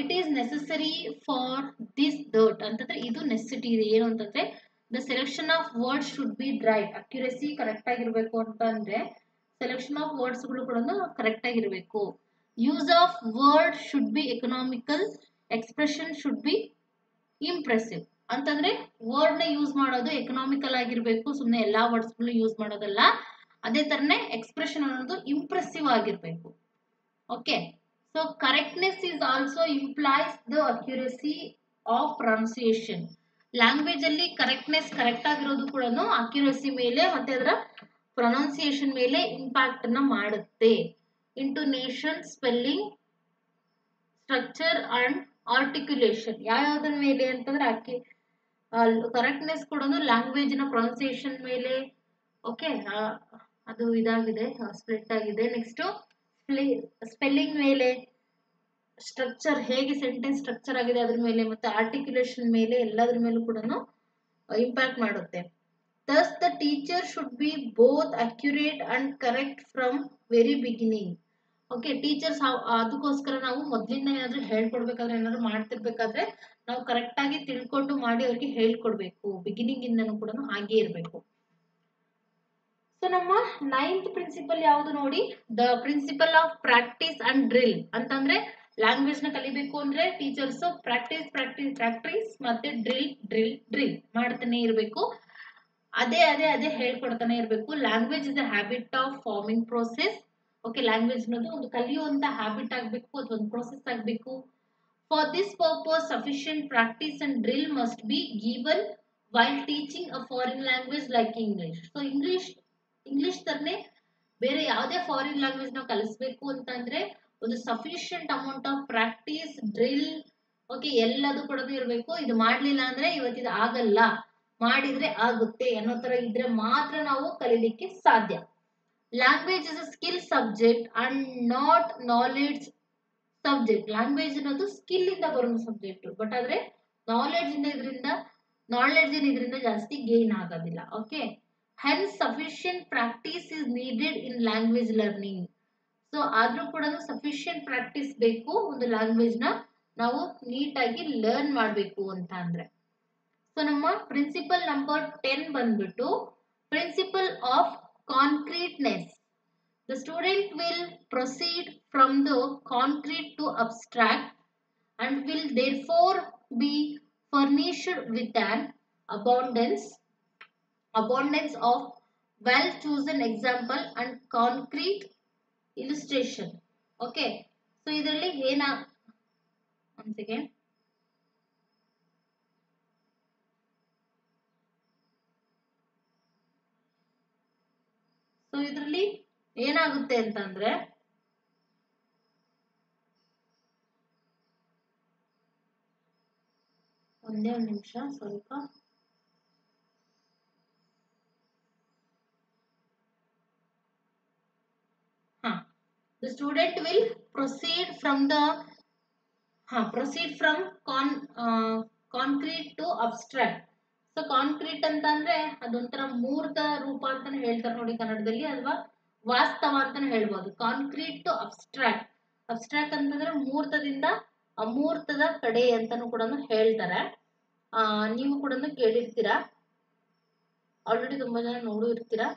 it is necessary for this that ಅಂತಂದ್ರೆ ಇದು ನೆಸೆಸಿಟಿ ಇದೆ ಏನು ಅಂತಂದ್ರೆ the selection of words should be right. Accuracy correct ಆಗಿರ್ಬೇಕು ಅಂತ ಅಂದ್ರೆ ಸೆಲೆಕ್ಷನ್ ಆಫ್ ವರ್ಡ್ಸ್ ಗಳು ಕೂಡ ಕರೆಕ್ಟ್ ಆಗಿರ್ಬೇಕು. Use of word should be economical, expression should be impressive. ಅಂತಂದ್ರೆ ವರ್ಡ್ ನ ಯೂಸ್ ಮಾಡೋದು ಎಕನಾಮಿಕಲ್ ಆಗಿರ್ಬೇಕು, ಸುಮ್ಮನೆ ಎಲ್ಲಾ ವರ್ಡ್ಸ್ ಗಳು ಯೂಸ್ ಮಾಡೋದಲ್ಲ. ಅದೇ ತರನೇ ಎಕ್ಸ್ಪ್ರೆಷನ್ ಅನ್ನೋದು ಇಂಪ್ರೆಸಿವ್ ಆಗಿರ್ಬೇಕು. Okay, so correctness is also implies the accuracy of pronunciation. Language ಅಲ್ಲಿ ಕರೆಕ್ಟ್ನೆಸ್ ಕರೆಕ್ಟ್ ಆಗಿರೋದು ಕೂಡ ಅಕ್ಯುರಸಿ ಮೇಲೆ ಮತ್ತೆ ಅದರ ಪ್ರೊನೌನ್ಸಿಯೇಷನ್ ಮೇಲೆ ಇಂಪ್ಯಾಕ್ಟ್ ಅನ್ನ ಮಾಡುತ್ತೆ. Intonation, spelling, structure and articulation ಯಾವ್ಯಾವ್ದ್ರ ಮೇಲೆ ಅಂತಂದ್ರೆ ಕರೆಕ್ಟ್ನೆಸ್ ಕೂಡ ಲ್ಯಾಂಗ್ವೇಜ್ ನ ಪ್ರೊನೌನ್ಸಿಯೇಷನ್ ಮೇಲೆ. ಓಕೆ, ಅದು ಇದಾಗಿದೆ, ಸ್ಪ್ಲಿಟ್ ಆಗಿದೆ. ನೆಕ್ಸ್ಟ್ ಸ್ಪೆಲ್ಲಿಂಗ್ ಮೇಲೆ, ಸ್ಟ್ರಕ್ಚರ್ ಹೇಗೆ ಸೆಂಟೆನ್ಸ್ ಸ್ಟ್ರಕ್ಚರ್ ಆಗಿದೆ ಅದ್ರ ಮೇಲೆ, ಮತ್ತೆ ಆರ್ಟಿಕ್ಯುಲೇಷನ್ ಮೇಲೆ, ಎಲ್ಲದ್ರ ಮೇಲೂ ಕೂಡ ಇಂಪ್ಯಾಕ್ಟ್ ಮಾಡುತ್ತೆ. Thus the teacher should be both accurate and correct from very beginning. Okay, teachers ಅದಕ್ಕೋಸ್ಕರ ನಾವು ಮೊದಲಿಂದ ಏನಾದ್ರು ಹೇಳ್ಕೊಡ್ಬೇಕಾದ್ರೆ ಏನಾದ್ರು ಮಾಡ್ತಿರ್ಬೇಕಾದ್ರೆ ನಾವು ಕರೆಕ್ಟ್ ಆಗಿ ತಿಳ್ಕೊಂಡು ಮಾಡಿ ಅವ್ರಿಗೆ ಹೇಳ್ಕೊಡ್ಬೇಕು. ಬಿಗಿನಿಂಗ್ ಇಂದನೂ ಕೂಡ ಹಾಗೆ ಇರಬೇಕು. ಸೊ ನಮ್ಮ 9th ಪ್ರಿನ್ಸಿಪಲ್ ಯಾವುದು ನೋಡಿ, the principle of practice and drill. ಅಂತಂದ್ರೆ ಲ್ಯಾಂಗ್ವೇಜ್ ನ ಕಲಿಬೇಕು ಅಂದ್ರೆ ಟೀಚರ್ಸ್ ಪ್ರಾಕ್ಟೀಸ್ ಪ್ರಾಕ್ಟೀಸ್ ಪ್ರಾಕ್ಟೀಸ್ ಮತ್ತೆ ಡ್ರಿಲ್ ಡ್ರಿಲ್ ಡ್ರಿಲ್ ಮಾಡ್ತಾನೆ ಇರಬೇಕು. ಅದೇ ಅದೇ ಅದೇ ಹೇಳ್ಕೊಡ್ತಾನೆ ಇರಬೇಕು. Language is a habit of forming process. Okay, language ಅನ್ನೋದು ಒಂದು ಕಲಿಯುವಂತ ಹ್ಯಾಬಿಟ್ ಆಗಬೇಕು, ಅದು ಒಂದು ಪ್ರೋಸೆಸ್ ಆಗಬೇಕು. For this purpose sufficient practice and drill must be given while teaching a foreign language like English. So English ತರನೇ ಬೇರೆ ಯಾವುದೇ ಫಾರಿನ್ ಲ್ಯಾಂಗ್ವೇಜ್ ನಾವು ಕಲಿಸ್ಬೇಕು ಅಂತಂದ್ರೆ ಒಂದು sufficient amount of practice, drill, okay ಎಲ್ಲದೂ ಕೂಡ ಇರಬೇಕು. ಇದು ಮಾಡ್ಲಿಲ್ಲ ಅಂದ್ರೆ ಇವತ್ತಿದು ಆಗಲ್ಲ, ಮಾಡಿದ್ರೆ ಆಗುತ್ತೆ ಅನ್ನೋ ತರ ಇದ್ರೆ ಮಾತ್ರ ನಾವು ಕಲೀಲಿಕ್ಕೆ ಸಾಧ್ಯ. Language is a skill subject and not knowledge subject. Language ಅನ್ನೋದು ಸ್ಕಿಲ್ ಇಂದ ಬರೋ ಸಬ್ಜೆಕ್ಟ್, ಬಟ್ ಆದ್ರೆ ನಾಲೆಡ್ಜ್ ಇದರಿಂದ ಜಾಸ್ತಿ ಗೇನ್ ಆಗೋದಿಲ್ಲ. Okay, hence sufficient practice is needed in language learning. So ಆದ್ರೂ ಕೂಡ ಸಫಿಷಿಯಂಟ್ ಪ್ರಾಕ್ಟೀಸ್ ಬೇಕು ಒಂದು ಲ್ಯಾಂಗ್ವೇಜ್ ನ ನಾವು ನೀಟಾಗಿ ಲರ್ನ್ ಮಾಡಬೇಕು ಅಂತ ಅಂದ್ರೆ. ಸೊ ನಮ್ಮ ಪ್ರಿನ್ಸಿಪಲ್ ನಂಬರ್ 10 ಬಂದ್ಬಿಟ್ಟು principle of concreteness. The student will proceed from the concrete to abstract and will therefore be furnished with an abundance of well chosen example and concrete illustration. Okay, so ಇದರಲ್ಲಿ one second. So ಇದರಲ್ಲಿ ಏನಾಗುತ್ತೆ ಅಂತಂದ್ರೆ ಒಂದೇ ಒಂದು ನಿಮಿಷ ಸ್ವಲ್ಪ. The student will proceed from concrete to abstract. So concrete ಅಂತಂದ್ರೆ ಅದೊಂಥರ ಮೂರ್ತ ರೂಪ ಅಂತಾನೆ ಹೇಳ್ತಾರೆ ನೋಡಿ ಕನ್ನಡದಲ್ಲಿ, ಅಥವಾ ವಾಸ್ತವ ಅಂತಾನೆ ಹೇಳ್ಬೋದು. Concrete to abstract. ಅಬ್ಸ್ಟ್ರಾಕ್ಟ್ ಅಂತಂದ್ರೆ ಮೂರ್ತದಿಂದ ಅಮೂರ್ತದ ಕಡೆ ಅಂತಾನು ಕೂಡ ಹೇಳ್ತಾರೆ. ನೀವು ಕೂಡ ಕೇಳಿರ್ತೀರಾ, ಆಲ್ರೆಡಿ ತುಂಬಾ ಜನ ನೋಡು ಇರ್ತೀರಾ.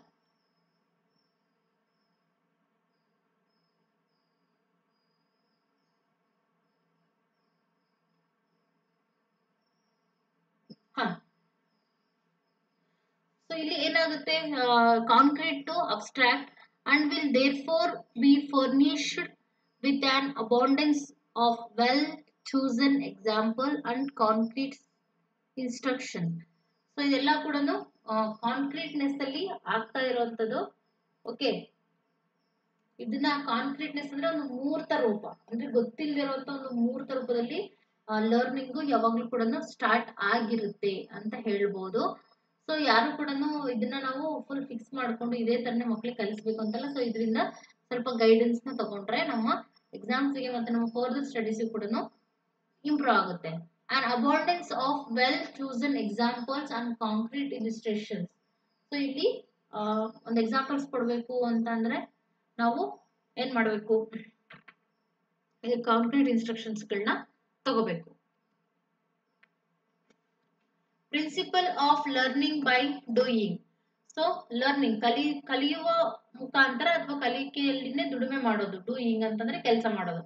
ಸೊ ಇಲ್ಲಿ ಏನಾಗುತ್ತೆ, concrete to abstract and will therefore be furnished with an abundance of well chosen example and concrete instruction. So ಇದೆಲ್ಲ ಕೂಡ ಕಾಂಕ್ರೀಟ್ನೆಸ್ ಅಲ್ಲಿ ಆಗ್ತಾ ಇರುವಂತದ್ದು. ಓಕೆ, ಇದನ್ನ ಕಾಂಕ್ರೀಟ್ನೆಸ್ ಅಂದ್ರೆ ಒಂದು ಮೂರ್ತ ರೂಪ, ಅಂದ್ರೆ ಗೊತ್ತಿಲ್ಲದಿರುವಂತ ಒಂದು ಮೂರ್ತ ರೂಪದಲ್ಲಿ ಲರ್ನಿಂಗು ಯಾವಾಗ್ಲೂ ಕೂಡ ಸ್ಟಾರ್ಟ್ ಆಗಿರುತ್ತೆ ಅಂತ ಹೇಳ್ಬೋದು. ಸೊ ಯಾರು ಕೂಡ ಇದನ್ನ ನಾವು ಫುಲ್ ಫಿಕ್ಸ್ ಮಾಡ್ಕೊಂಡು ಇದೇ ತರನೇ ಮಕ್ಳಿಗೆ ಕಲಿಸ್ಬೇಕು ಅಂತಲ್ಲ. ಸೊ ಇದರಿಂದ ಸ್ವಲ್ಪ ಗೈಡೆನ್ಸ್ ನ ತಗೊಂಡ್ರೆ ನಮ್ಮ ಎಕ್ಸಾಮ್ಸ್ ಗೆ ಮತ್ತೆ ನಮ್ಮ ಫರ್ದರ್ ಸ್ಟಡೀಸ್ ಕೂಡ ಇಂಪ್ರೂವ್ ಆಗುತ್ತೆ. And abundance of well chosen examples and concrete illustrations. So ಇಲ್ಲಿ ಒಂದು ಎಕ್ಸಾಂಪಲ್ಸ್ ಕೊಡ್ಬೇಕು ಅಂತ ಅಂದ್ರೆ ನಾವು ಏನ್ ಮಾಡ್ಬೇಕು, ಇದು ಕಾಂಕ್ರೀಟ್ ಇನ್ಸ್ಟ್ರಕ್ಷನ್ಸ್ ಗಳನ್ನ ತಗೋಬೇಕು. Principle of learning by doing. So learning ಕಲಿಯುವ ಮುಖಾಂತರ ಅಥವಾ ಕಲಿಕೆಯಲ್ಲಿನೇ ದುಡಿಮೆ ಮಾಡೋದು. ಡೂಯಿಂಗ್ ಅಂತಂದ್ರೆ ಕೆಲಸ ಮಾಡೋದು.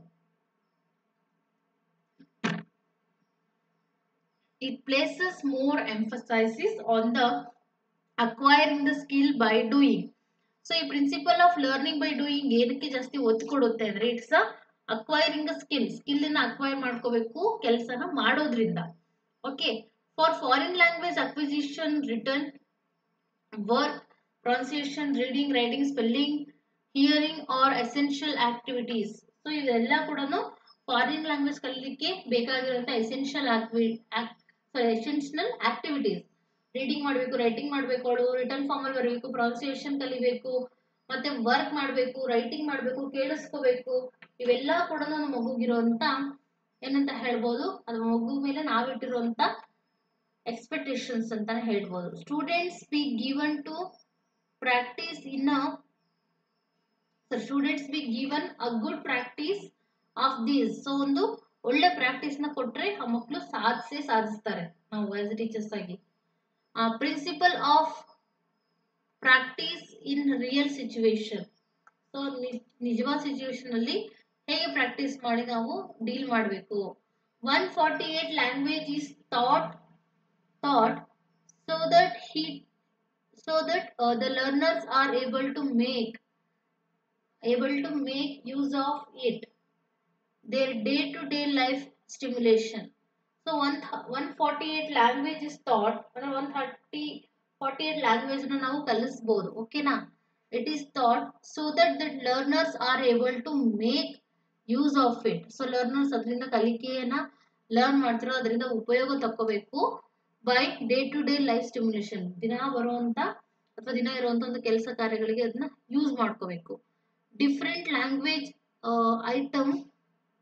It places more emphasis on the acquiring the skill by doing. So ಈ principle of learning by doing ಏನಕ್ಕೆ ಜಾಸ್ತಿ ಒತ್ತು ಕೊಡುತ್ತೆ ಅಂದ್ರೆ ಇಟ್ಸ್ ಅಕ್ವೈರಿಂಗ್ ಸ್ಕಿಲ್ ಅನ್ನ ಅಕ್ವೈರ್ ಮಾಡ್ಕೋಬೇಕು ಕೆಲಸನ ಮಾಡೋದ್ರಿಂದ. Okay, for foreign language acquisition, written work, pronunciation, reading, writing, spelling, hearing are essential activities. So ಇವೆಲ್ಲ ಕೂಡ ಫಾರಿನ್ ಲ್ಯಾಂಗ್ವೇಜ್ ಕಲಿಲಿಕ್ಕೆ ಬೇಕಾಗಿರುವಂತ ಎಸೆನ್ಷಿಯಲ್ ಆಕ್ಟಿವಿಟೀಸ್. ರೀಡಿಂಗ್ ಮಾಡಬೇಕು, ರೈಟಿಂಗ್ ಮಾಡಬೇಕು, ಅವಳು ರಿಟರ್ನ್ ಫಾರ್ಮ್ ಅಲ್ಲಿ ಬರಬೇಕು, ಪ್ರೊನೌನ್ಸಿಯೇಷನ್ ಕಲಿಬೇಕು, ಮತ್ತೆ ವರ್ಕ್ ಮಾಡಬೇಕು, ರೈಟಿಂಗ್ ಮಾಡಬೇಕು, ಕೇಳಿಸ್ಕೋಬೇಕು. ಇವೆಲ್ಲ ಕೂಡ ಒಂದು ಮಗುಗಿರುವಂತ ಏನಂತ ಹೇಳ್ಬೋದು, ಅದು ಮಗು ಮೇಲೆ ನಾವಿಟ್ಟಿರುವಂತ ಎಕ್ಸ್ಪೆಕ್ಟೇಷನ್ಸ್ ಅಂತಾನೆ ಹೇಳ್ಬೋದು. Students be given to practice in students be given a good practice of these. So ಒಂದು ಒಳ್ಳೆ ಪ್ರಾಕ್ಟೀಸ್ ನ ಕೊಟ್ರೆ ಆ ಮಕ್ಕಳು ಸಾಧಿಸ್ತಾರೆ. ನಾವು ಆಸ್ ಟೀಚರ್ಸ್ ಆಗಿ principle of practice in real situation. So ನಿಜವಾದ ಸಿಚುವೇಶನ್ ಅಲ್ಲಿ ಹೇಗೆ ಪ್ರಾಕ್ಟೀಸ್ ಮಾಡಿ ನಾವು ಡೀಲ್ ಮಾಡಬೇಕು. 148 language is thought so that the learners are able to make use of it their day-to-day life stimulation. So 148 language is taught, 148 language na ನಾವು ಕಲಿಸಬಹುದು. ಓಕೆನಾ? It is taught so that the learners are able to make use of it. So learners ಅದರಿಂದ ಕಲಿಕೆಯನ್ನ learn ಮಾಡ್ತಿರೋ ಅದರಿಂದ ಉಪಯೋಗ ತಕ್ಕೋಬೇಕು. By day to day life stimulation, ದಿನ ಬರುವಂತ ಅಥವಾ ದಿನ ಇರುವಂತ ಒಂದು ಕೆಲಸ ಕಾರ್ಯಗಳಿಗೆ ಅದನ್ನ ಯೂಸ್ ಮಾಡ್ಕೋಬೇಕು. Different language item,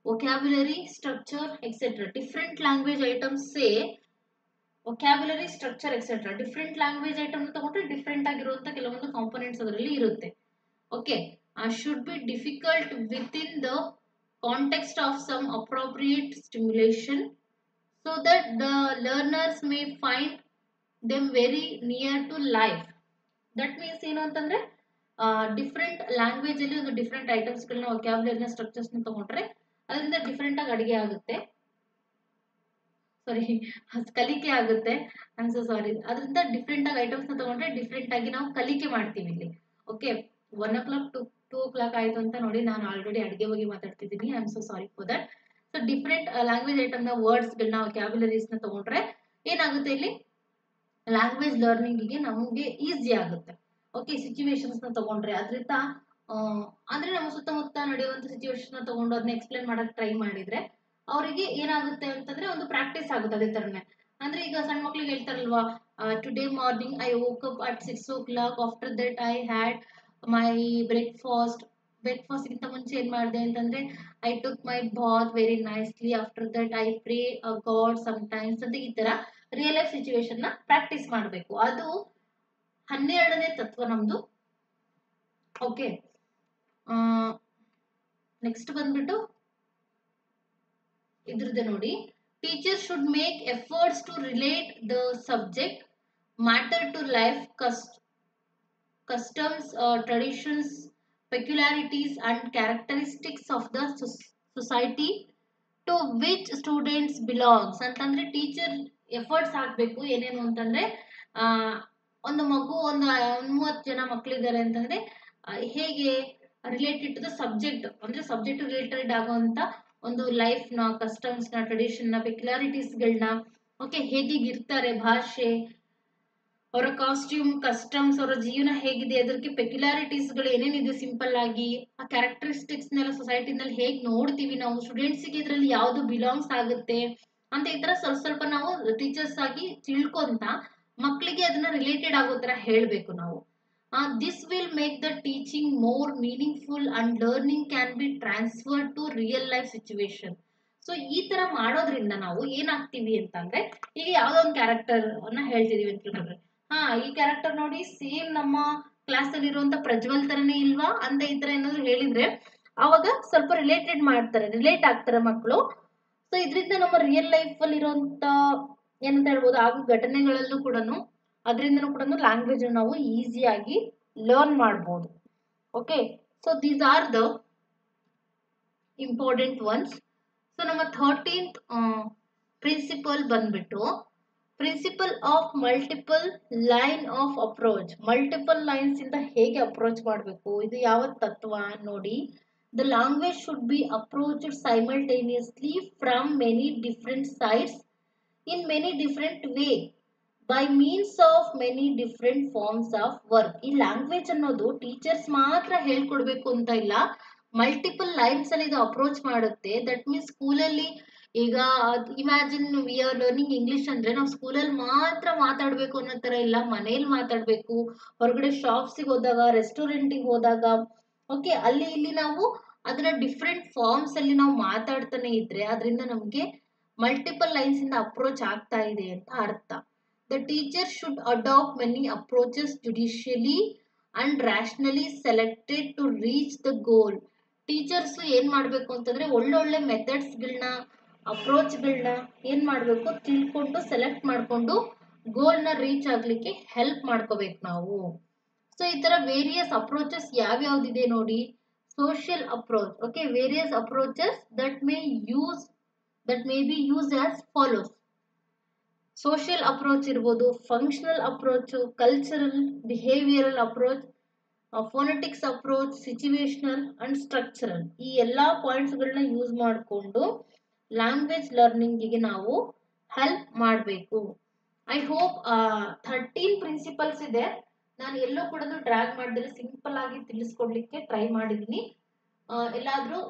vocabulary, structure, etc. Different language items say vocabulary, structure, etc. Different language item ತಗೊಂಡ್ರೆ ಡಿಫ್ರೆಂಟ್ ಆಗಿರುವಂತ ಕೆಲವೊಂದು ಕಾಂಪೋನೆಂಟ್ಸ್ ಅದರಲ್ಲಿ ಇರುತ್ತೆ. Okay, should be difficult within the context of some appropriate stimulation so that the learners may find them very near to life. That means ಏನು ಅಂತಂದ್ರೆ different language ಅಲ್ಲಿ ಒಂದು different items ಗಳನ್ನ ವೊಕ್ಯಾಬ್ಯುಲರಿನ ಸ್ಟ್ರಕ್ಚರ್ಸ್ ನ ತಗೊಂಡ್ರೆ ಅದರಿಂದ ಡಿಫ್ರೆಂಟ್ ಆಗಿ ಅಡಿಗೆ ಆಗುತ್ತೆ, ಕಲಿಕೆ ಆಗುತ್ತೆ. I so sorry. ಅದರಿಂದ ಡಿಫ್ರೆಂಟ್ ಆಗಿ ಐಟಮ್ಸ್ ನ ತಗೊಂಡ್ರೆ ಡಿಫ್ರೆಂಟ್ ಆಗಿ ನಾವು ಕಲಿಕೆ ಮಾಡ್ತೀವಿ ಇಲ್ಲಿ. ಓಕೆ, 1 o'clock to 2 o'clock ಆಯ್ತು ಅಂತ ನೋಡಿ ನಾನು ಆಲ್ರೆಡಿ ಅಡಿಗೆ ಬಗ್ಗೆ ಮಾತಾಡ್ತಿದ್ದೀನಿ. I am so sorry for that. So different language item ನ ವರ್ಡ್ಸ್ ಗಳನ್ನ ವೊಕ್ಯಾಬ್ಯುಲರೀಸ್ ನ ತಗೊಂಡ್ರೆ ಏನಾಗುತ್ತೆ, ಇಲ್ಲಿ ಲ್ಯಾಂಗ್ವೇಜ್ ಲರ್ನಿಂಗ್ ಗೆ ನಮಗೆ ಈಸಿ ಆಗುತ್ತೆ. ಓಕೆ, ಸಿಚುವೇಶನ್ಸ್ ನ ತಗೊಂಡ್ರೆ ಅದರಿಂದ ಅಂದ್ರೆ ನಮ್ಮ ಸುತ್ತಮುತ್ತ ನಡೆಯುವಂತ ಸಿಚುವೇಶನ್ ನ ತಗೊಂಡು ಅದನ್ನ ಎಕ್ಸ್ಪ್ಲೇನ್ ಮಾಡಕ್ ಟ್ರೈ ಮಾಡಿದ್ರೆ ಅವರಿಗೆ ಏನಾಗುತ್ತೆ ಅಂತಂದ್ರೆ ಒಂದು ಪ್ರಾಕ್ಟೀಸ್ ಆಗುತ್ತೆ. ಅದೇ ತರನೇ ಅಂದ್ರೆ ಈಗ ಸಣ್ಣ ಮಕ್ಳಿಗೆ ಹೇಳ್ತಾರಲ್ವಾ, today morning I woke up at 6 o'clock, after that I had my breakfast ಗಿಂತ ಮುಂಚೆ ಏನ್ ಮಾಡಿದೆ ಅಂತಂದ್ರೆ I took my bath very nicely, after that I pray a god sometimes ಅಂತ ಈ ತರ ರಿಯಲ್ ಲೈಫ್ ಸಿಚುವೇಶನ್ ನ ಪ್ರಾಕ್ಟೀಸ್ ಮಾಡಬೇಕು. ಅದು 12ನೇ ತತ್ವ ನಮ್ದು. ಓಕೆ, ನೆಕ್ಸ್ಟ್ ಬಂದ್ಬಿಟ್ಟು ಇದ್ರದ್ದೇ ನೋಡಿ. Teachers should make efforts to relate the subject matter to life customs, traditions, peculiarities and characteristics of the society to which students belongs. ಅಂತಂದ್ರೆ ಟೀಚರ್ ಎಫರ್ಟ್ಸ್ ಹಾಕ್ಬೇಕು. ಏನೇನು ಅಂತಂದ್ರೆ ಒಂದು ಮಗು ಒಂದು 30 ಜನ ಮಕ್ಕಳಿದ್ದಾರೆ ಅಂತಂದ್ರೆ ಹೇಗೆ ರಿಲೇಟೆಡ್ ಟು ದ ಸಬ್ಜೆಕ್ಟ್, ಅಂದ್ರೆ ಸಬ್ಜೆಕ್ಟ್ ರಿಲೇಟೆಡ್ ಆಗುವಂತ ಒಂದು ಲೈಫ್ ನ, ಕಸ್ಟಮ್ಸ್ ನ, ಟ್ರೆಡಿಷನ್ ನ, ಪೆಕ್ಯುಲಾರಿಟೀಸ್ ಗಳನ್ನ, ಓಕೆ, ಹೇಗಿರ್ತಾರೆ, ಭಾಷೆ, ಅವರ ಕಾಸ್ಟ್ಯೂಮ್, ಕಸ್ಟಮ್ಸ್, ಅವರ ಜೀವನ ಹೇಗಿದೆ, ಅದಕ್ಕೆ ಪೆಕ್ಯುಲಾರಿಟೀಸ್ ಗಳು ಏನೇನಿದೆ, ಸಿಂಪಲ್ ಆಗಿ ಆ ಕ್ಯಾರೆಕ್ಟರಿಸ್ಟಿಕ್ಸ್ ನೆಲ್ಲ ಸೊಸೈಟಿನಲ್ಲಿ ಹೇಗೆ ನೋಡ್ತೀವಿ ನಾವು, ಸ್ಟೂಡೆಂಟ್ಸ್ ಗೆ ಇದ್ರಲ್ಲಿ ಯಾವ್ದು ಬಿಲಾಂಗ್ಸ್ ಆಗುತ್ತೆ ಅಂತ ಈ ತರ ಸ್ವಲ್ಪ ಸ್ವಲ್ಪ ನಾವು ಟೀಚರ್ಸ್ ಆಗಿ ತಿಳ್ಕೊಂತ ಮಕ್ಕಳಿಗೆ ಅದನ್ನ ರಿಲೇಟೆಡ್ ಆಗೋ ತರ ಹೇಳ್ಬೇಕು ನಾವು. This will make the teaching more meaningful and learning can be transferred to real life situation. So ಈ ತರ ಮಾಡೋದ್ರಿಂದ ನಾವು ಏನಾಗ್ತೀವಿ ಅಂತಂದ್ರೆ, ಈಗ ಯಾವ್ದೋ ಒಂದು ಕ್ಯಾರೆಕ್ಟರ್ ಅನ್ನ ಹೇಳ್ತಿದೀವಿ ಅಂತ ತಿಳ್ಕೊಂಡ್ರೆ, ಈ ಕ್ಯಾರೆಕ್ಟರ್ ನೋಡಿ ಸೇಮ್ ನಮ್ಮ ಕ್ಲಾಸ್ ಅಲ್ಲಿ ಇರುವಂತ ಪ್ರಜ್ವಲ್ ತರನೇ ಇಲ್ವಾ ಅಂತ ಈ ತರ ಏನಾದ್ರು ಹೇಳಿದ್ರೆ ಅವಾಗ ಸ್ವಲ್ಪ ರಿಲೇಟ್ ಆಗ್ತಾರೆ ಮಕ್ಕಳು. ಸೊ ಇದರಿಂದ ನಮ್ಮ ರಿಯಲ್ ಲೈಫ್ ಅಲ್ಲಿ ಇರುವಂತ ಏನಂತ ಹೇಳ್ಬೋದು ಆಗೋ ಘಟನೆಗಳಲ್ಲೂ ಕೂಡ ಅದರಿಂದನೂ ಕೂಡ ಲ್ಯಾಂಗ್ವೇಜ್ ನಾವು ಈಸಿಯಾಗಿ ಲರ್ನ್ ಮಾಡ್ಬೋದು. Okay, so these are the important ones. So ನಮ್ಮ 13th ಪ್ರಿನ್ಸಿಪಲ್ ಬಂದ್ಬಿಟ್ಟು principle of multiple line of approach. Multiple lines ಇಂದ ಹೇಗೆ ಅಪ್ರೋಚ್ ಮಾಡಬೇಕು, ಇದು ಯಾವ ತತ್ವ ನೋಡಿ. The language should be approached simultaneously from many different sides in many different way by means of many different forms of work. ಈ language ಅನ್ನೋದು teachers ಮಾತ್ರ ಹೇಳ್ಕೊಡ್ಬೇಕು ಅಂತ ಇಲ್ಲ, ಮಲ್ಟಿಪಲ್ ಲೈನ್ಸ್ ಅಲ್ಲಿ ಇದು ಅಪ್ರೋಚ್ ಮಾಡುತ್ತೆ. ದಟ್ ಮೀನ್ಸ್ ಸ್ಕೂಲಲ್ಲಿ ಈಗ imagine we are learning English ಅಂದ್ರೆ ನಾವು ಸ್ಕೂಲಲ್ಲಿ ಮಾತ್ರ ಮಾತಾಡ್ಬೇಕು ಅನ್ನೋ ತರ ಇಲ್ಲ, ಮನೇಲಿ ಮಾತಾಡ್ಬೇಕು, ಹೊರಗಡೆ ಶಾಪ್ಸಿಗೆ ಹೋದಾಗ, ರೆಸ್ಟೋರೆಂಟಿಗೆ ಹೋದಾಗ, ಓಕೆ, ಅಲ್ಲಿ ಇಲ್ಲಿ ನಾವು ಅದನ್ನ ಡಿಫ್ರೆಂಟ್ ಫಾರ್ಮ್ಸ್ ಅಲ್ಲಿ ನಾವು ಮಾತಾಡ್ತಾನೆ ಇದ್ರೆ ಅದರಿಂದ ನಮ್ಗೆ ಮಲ್ಟಿಪಲ್ ಲೈನ್ಸ್ ಇಂದ ಅಪ್ರೋಚ್ ಆಗ್ತಾ ಇದೆ ಅಂತ ಅರ್ಥ. The teacher should adapt many approaches judicially and rationally selected to reach the goal. Teachers ಏನ್ ಮಾಡ್ಬೇಕು ಅಂತಂದ್ರೆ ಒಳ್ಳೊಳ್ಳೆ ಮೆಥಡ್ಸ್ಗಳನ್ನ, ಅಪ್ರೋಚ್ಗಳನ್ನ ಏನ್ ಮಾಡ್ಬೇಕು ತಿಳ್ಕೊಂಡು ಸೆಲೆಕ್ಟ್ ಮಾಡ್ಕೊಂಡು ಗೋಲ್ನ ರೀಚ್ ಆಗ್ಲಿಕ್ಕೆ ಹೆಲ್ಪ್ ಮಾಡ್ಕೋಬೇಕು ನಾವು. ಸೊ ಈ ತರ ವೇರಿಯಸ್ ಅಪ್ರೋಚಸ್ ಯಾವ್ಯಾವ್ದಿದೆ ನೋಡಿ. Social approach, okay, various approaches that may be use as follows. Social approach ಇರ್ಬೋದು, functional approach, cultural, behavioural approach, phonetics approach, situational and structural. ಈ ಎಲ್ಲಾ ಪಾಯಿಂಟ್ಸ್ ಗಳನ್ನ ಯೂಸ್ ಮಾಡಿಕೊಂಡು ಲ್ಯಾಂಗ್ವೇಜ್ ಲರ್ನಿಂಗಿಗೆ ನಾವು ಹೆಲ್ಪ್ ಮಾಡಬೇಕು. ಐ ಹೋಪ್ 13 ಪ್ರಿನ್ಸಿಪಲ್ಸ್ ಇದೆ, ನಾನು ಎಲ್ಲೂ ಕೂಡ ಡ್ರ್ಯಾಗ್ ಮಾಡಿದ್ರೆ ಸಿಂಪಲ್ ಆಗಿ ತಿಳಿಸ್ಕೊಡ್ಲಿಕ್ಕೆ ಟ್ರೈ ಮಾಡಿದೀನಿ. ಎಲ್ಲಾದ್ರೂ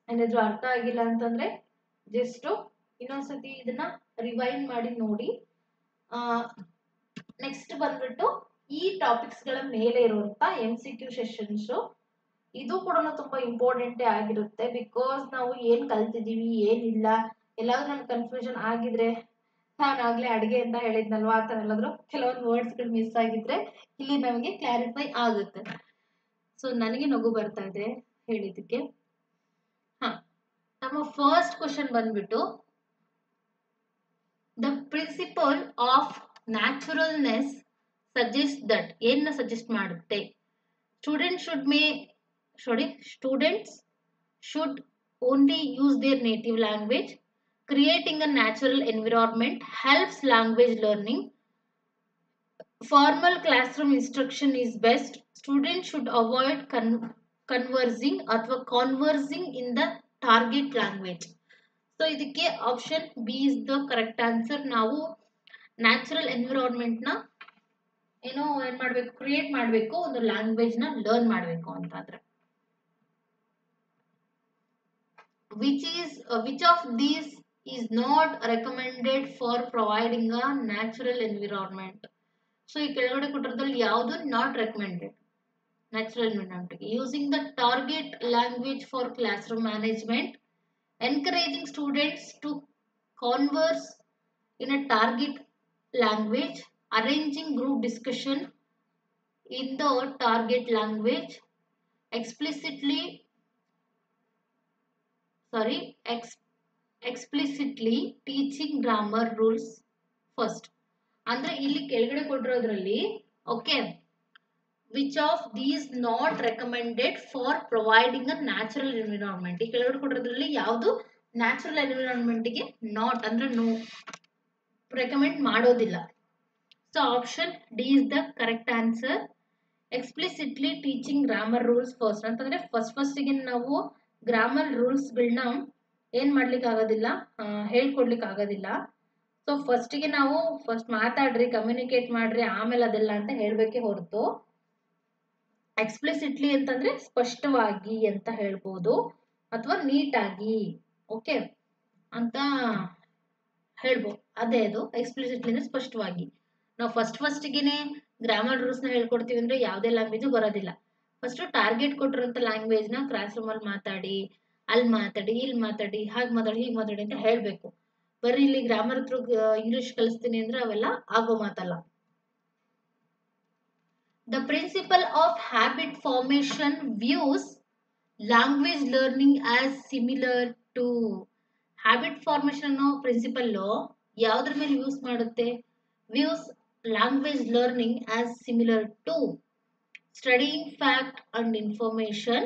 ಏನಾದ್ರೂ ಅರ್ಥ ಆಗಿಲ್ಲ ಅಂತಂದ್ರೆ ಜಸ್ಟ್ ಇನ್ನೊಂದ್ಸತಿ ಇದನ್ನ ರಿವೈಂಡ್ ಮಾಡಿ ನೋಡಿ. ನೆಕ್ಸ್ಟ್ ಬಂದ್ಬಿಟ್ಟು ಈ ಟಾಪಿಕ್ಸ್ ಗಳ ಮೇಲೆ ಇರುವಂತ MCQ ಸೆಷನ್ಸ್, ಇದು ಕೂಡ ತುಂಬಾ ಇಂಪಾರ್ಟೆಂಟ್ ಆಗಿರುತ್ತೆ. ಬಿಕಾಸ್ ನಾವು ಏನ್ ಕಲ್ತಿದೀವಿ ಏನಿಲ್ಲ ಎಲ್ಲಾದ್ರೂ ನಮ್ಗೆ ಕನ್ಫ್ಯೂಷನ್ ಆಗಿದ್ರೆ, ನಾನು ಆಗ್ಲೇ ಅಡಿಗೆ ಅಂತ ಹೇಳಿದ್ನಲ್ವಾ, ಆ ತರ ಎಲ್ಲಾದ್ರೂ ಕೆಲವೊಂದು ವರ್ಡ್ಸ್ ಗಳು ಮಿಸ್ ಆಗಿದ್ರೆ ಇಲ್ಲಿ ನಮಗೆ ಕ್ಲಾರಿಫೈ ಆಗುತ್ತೆ. ಸೊ ನನಗೆ ನಗು ಬರ್ತಾ ಇದೆ ಹೇಳಿದಕ್ಕೆ. ನಮ್ಮ ಫಸ್ಟ್ ಕ್ವಶನ್ ಬಂದ್ಬಿಟ್ಟು the principle of naturalness suggest that. ಏನ್ನ ಸಜೆಸ್ಟ್ ಮಾಡುತ್ತೆ? Students should only use their native language. Creating a natural environment helps language learning. Formal classroom instruction is best. Students should avoid conversing in the target language. So ಇದಕ್ಕೆ option B is the correct answer. ನಾವು natural environment ನ ಏನೋ ಏನ್ ಮಾಡ್ಬೇಕು, create ಮಾಡ್ಬೇಕು, ಒಂದು language ನ learn ಮಾಡ್ಬೇಕು ಅಂತಾದ್ರೆ. which of these is not recommended for providing a natural environment? So ಈ ಕೆಳಗಡೆ ಕೊಟ್ಟಿರೋದ್ರಲ್ಲಿ ಯಾವುದು not recommended natural environment? Using the target language for classroom management, encouraging students to converse in a target language, arranging group discussion in the target language, explicitly teaching grammar rules first. ಅಂದ್ರೆ ಇಲ್ಲಿ ಕೆಳಗಡೆ ಕೊಟ್ಟಿರೋದ್ರಲ್ಲಿ okay, which of these not recommended for providing a natural environment. ಈ ಕೆಳಗಡೆ ಕೊಟ್ಟಿರೋದ್ರಲ್ಲಿ ಯಾವುದು natural environment ಗೆ not ಅಂದ್ರೆ ನೋ ರೆಕಮೆಂಡ್ ಮಾಡೋದಿಲ್ಲ. So option D is the correct answer. Explicitly teaching grammar rules first ಅಂತಂದ್ರೆ ಫಸ್ಟಿಗೆ ನಾವು ಗ್ರಾಮರ್ ರೂಲ್ಸ್ಗಳನ್ನ ಏನ್ ಮಾಡ್ಲಿಕ್ಕೆ ಆಗೋದಿಲ್ಲ, ಹೇಳ್ಕೊಡ್ಲಿಕ್ಕೆ ಆಗೋದಿಲ್ಲ. ಸೊ ಫಸ್ಟಿಗೆ ನಾವು ಮಾತಾಡ್ರಿ, ಕಮ್ಯುನಿಕೇಟ್ ಮಾಡ್ರಿ, ಆಮೇಲೆ ಅದೆಲ್ಲ ಅಂತ ಹೇಳ್ಬೇಕೆ ಹೊರತು ಎಕ್ಸ್ಪ್ಲಿಸಿಟ್ಲಿ ಅಂತಂದ್ರೆ ಸ್ಪಷ್ಟವಾಗಿ ಅಂತ ಹೇಳ್ಬೋದು ಅಥವಾ ನೀಟಾಗಿ ಓಕೆ ಅಂತ ಹೇಳ್ಬೋದು. ಅದೇ ಅದು ಎಕ್ಸ್ಪ್ಲಿಸಿಟ್ಲಿ ಅಂದ್ರೆ ಸ್ಪಷ್ಟವಾಗಿ. ನಾವು ಫಸ್ಟಿಗೆನೆ ಗ್ರಾಮರ್ ರೂಲ್ಸ್ ನ ಹೇಳ್ಕೊಡ್ತೀವಿ ಅಂದ್ರೆ ಯಾವುದೇ ಲ್ಯಾಂಗ್ವೇಜ್ ಬರೋದಿಲ್ಲ. ಫಸ್ಟ್ ಟಾರ್ಗೆಟ್ ಕೊಟ್ಟಿರೋಂಥ ಲ್ಯಾಂಗ್ವೇಜ್ ನ ಕ್ಲಾಸ್ ರೂಮ್ ಅಲ್ಲಿ ಮಾತಾಡಿ, ಅಲ್ಲಿ ಮಾತಾಡಿ, ಇಲ್ಲಿ ಮಾತಾಡಿ, ಹಾಗೆ ಮಾತಾಡಿ, ಹೀಗೆ ಮಾತಾಡಿ ಅಂತ ಹೇಳ್ಬೇಕು. ಬರೀ ಇಲ್ಲಿ ಗ್ರಾಮರ್ ಥ್ರೂ ಇಂಗ್ಲಿಷ್ ಕಲಿಸ್ತೀನಿ ಅಂದ್ರೆ ಅವೆಲ್ಲ ಆಗೋ ಮಾತಲ್ಲ. The principle of habit formation views language learning as similar to. Habit formation ಅನ್ನೋ ಪ್ರಿನ್ಸಿಪಲ್ ಯಾವ್ದ್ರ ಮೇಲೆ ಯೂಸ್ ಮಾಡುತ್ತೆ? Views language learning as similar to studying fact and information,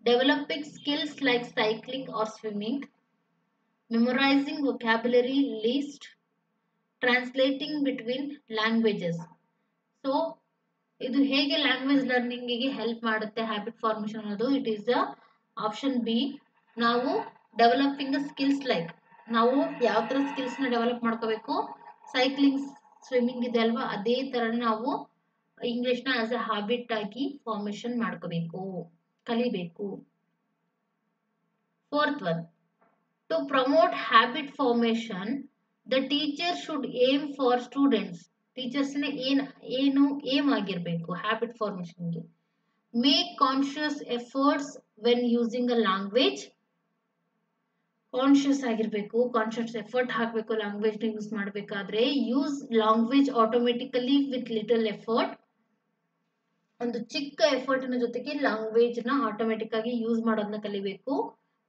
developing skills like cycling or swimming, memorizing vocabulary list, translating between languages. So ಇದು ಹೇಗೆ language learning ಗೆ help ಮಾಡುತ್ತೆ habit formation ಅನ್ನೋದು? It is the option B. ನಾವು developing skills like, ನಾವು ಯಾವ ತರ skills ನ ಡೆವಲಪ್ ಮಾಡ್ಕೋಬೇಕು, ಸೈಕ್ಲಿಂಗ್, ಸ್ವಿಮ್ಮಿಂಗ್ ಇದೆ ಅಲ್ವಾ, ಅದೇ ತರ ನಾವು ಇಂಗ್ಲಿಷ್ ನ ಆಸ್ ಅ ಹ್ಯಾಬಿಟ್ ಆಗಿ ಫಾರ್ಮೇಶನ್ ಮಾಡ್ಕೋಬೇಕು, ಕಲಿಬೇಕು. Fourth one, to promote habit formation the teacher should aim for students. Teachers ಏನು ಏಮ್ ಆಗಿರ್ಬೇಕು ಹ್ಯಾಬಿಟ್ ಫಾರ್ಮೇಶನ್ಗೆ? Make conscious efforts when using a language. Conscious ಆಗಿರ್ಬೇಕು, ಕಾನ್ಶಿಯಸ್ ಎಫರ್ಟ್ ಹಾಕಬೇಕು ಲ್ಯಾಂಗ್ವೇಜ್ ನ ಯೂಸ್ ಮಾಡಬೇಕಾದ್ರೆ. Use language automatically with little effort. ಒಂದು ಚಿಕ್ಕ effort ನ ಜೊತೆಗೆ ಲ್ಯಾಂಗ್ವೇಜ್ ನ ಆಟೋಮೆಟಿಕ್ ಆಗಿ ಯೂಸ್ ಮಾಡೋದನ್ನ ಕಲಿಬೇಕು.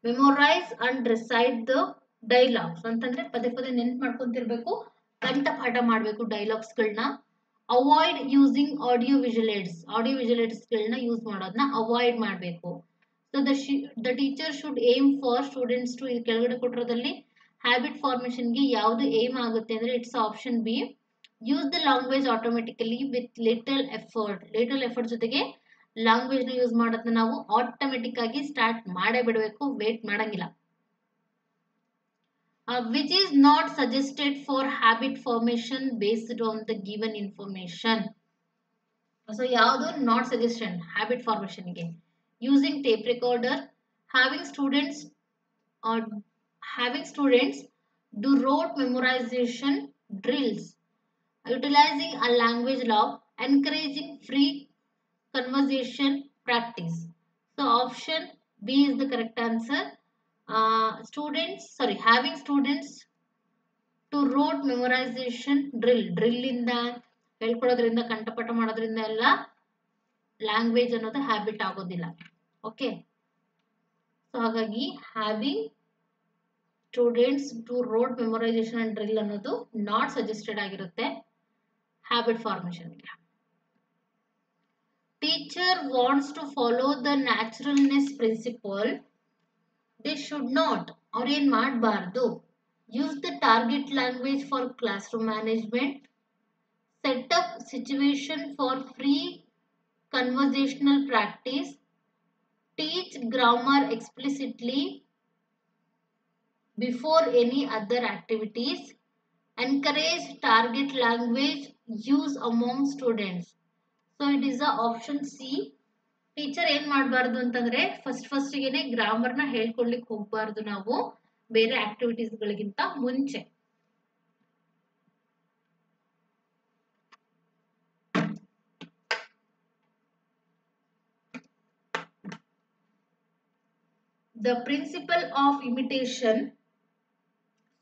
Memorize and recite the dialogues ಅಂತಂದ್ರೆ ಪದೇ ಪದೇ ನೆನ್ಪು ಮಾಡ್ಕೊಂತಿರ್ಬೇಕು, ಕಂಠಪಾಠ ಮಾಡಬೇಕು ಡೈಲಾಗ್ಸ್ ಗಳನ್ನ. Avoid using audio visual aids ಗಳನ್ನ ಯೂಸ್ ಮಾಡೋದನ್ನ ಅವಾಯ್ಡ್ ಮಾಡಬೇಕು. So the teacher should aim for students to. ಇದು ಕೆಳಗಡೆ ಕೊಟ್ಟಿರೋದಲ್ಲಿ ಹ್ಯಾಬಿಟ್ ಫಾರ್ಮೇಶನ್ ಗೆ ಯಾವ್ದು ಏಮ್ ಆಗುತ್ತೆ ಅಂದ್ರೆ it's option B. Use the language automatically with little effort. Little effort ಜೊತೆಗೆ ಲ್ಯಾಂಗ್ವೇಜ್ ನ ಯೂಸ್ ಮಾಡೋದನ್ನ ನಾವು ಆಟೋಮೆಟಿಕ್ ಆಗಿ ಸ್ಟಾರ್ಟ್ ಮಾಡೇ ಬಿಡಬೇಕು, ವೇಟ್ ಮಾಡಂಗಿಲ್ಲ. Which is not suggested for habit formation based on the given information. So ಯಾವುದು ನಾಟ್ ಸಜೆಷನ್ ಹ್ಯಾಬಿಟ್ ಫಾರ್ಮೇಶನ್ ಗೆ? Using tape recorder, having students do rote memorization drills, utilizing a language log, encouraging free conversation practice. So option B is the correct answer. Having students to rote memorization drill ಇಂದ ಹೇಳ್ಕೊಡೋದ್ರಿಂದ, ಕಂಠಪಾಠ ಮಾಡೋದ್ರಿಂದ ಎಲ್ಲ language ಅನ್ನೋದು habit ಆಗೋದಿಲ್ಲ. Okay, so ಹಾಗಾಗಿ having students to rote memorisation and drill ಅನ್ನೋದು not suggested ಆಗಿರುತ್ತೆ habit ಫಾರ್ಮೇಶನ್ಗೆ. Teacher wants to follow the naturalness principle. They should not, ಅವ್ರು ಏನ್ ಮಾಡಬಾರ್ದು, use the target language for classroom management, set up situation for free conversational practice, teach grammar explicitly before any other activities, encourage target language use among students. So it is the option C. Teacher ಏನ್ ಮಾಡಬಾರ್ದು ಅಂತಂದ್ರೆ ಫಸ್ಟಿಗೆನೆ grammar ನ ಹೇಳ್ಕೊಡ್ಲಿಕ್ಕೆ ಹೋಗ್ಬಾರ್ದು ನಾವು ಬೇರೆ activities ಗಳಿಗಿಂತ ಮುಂಚೆ. The principle of imitation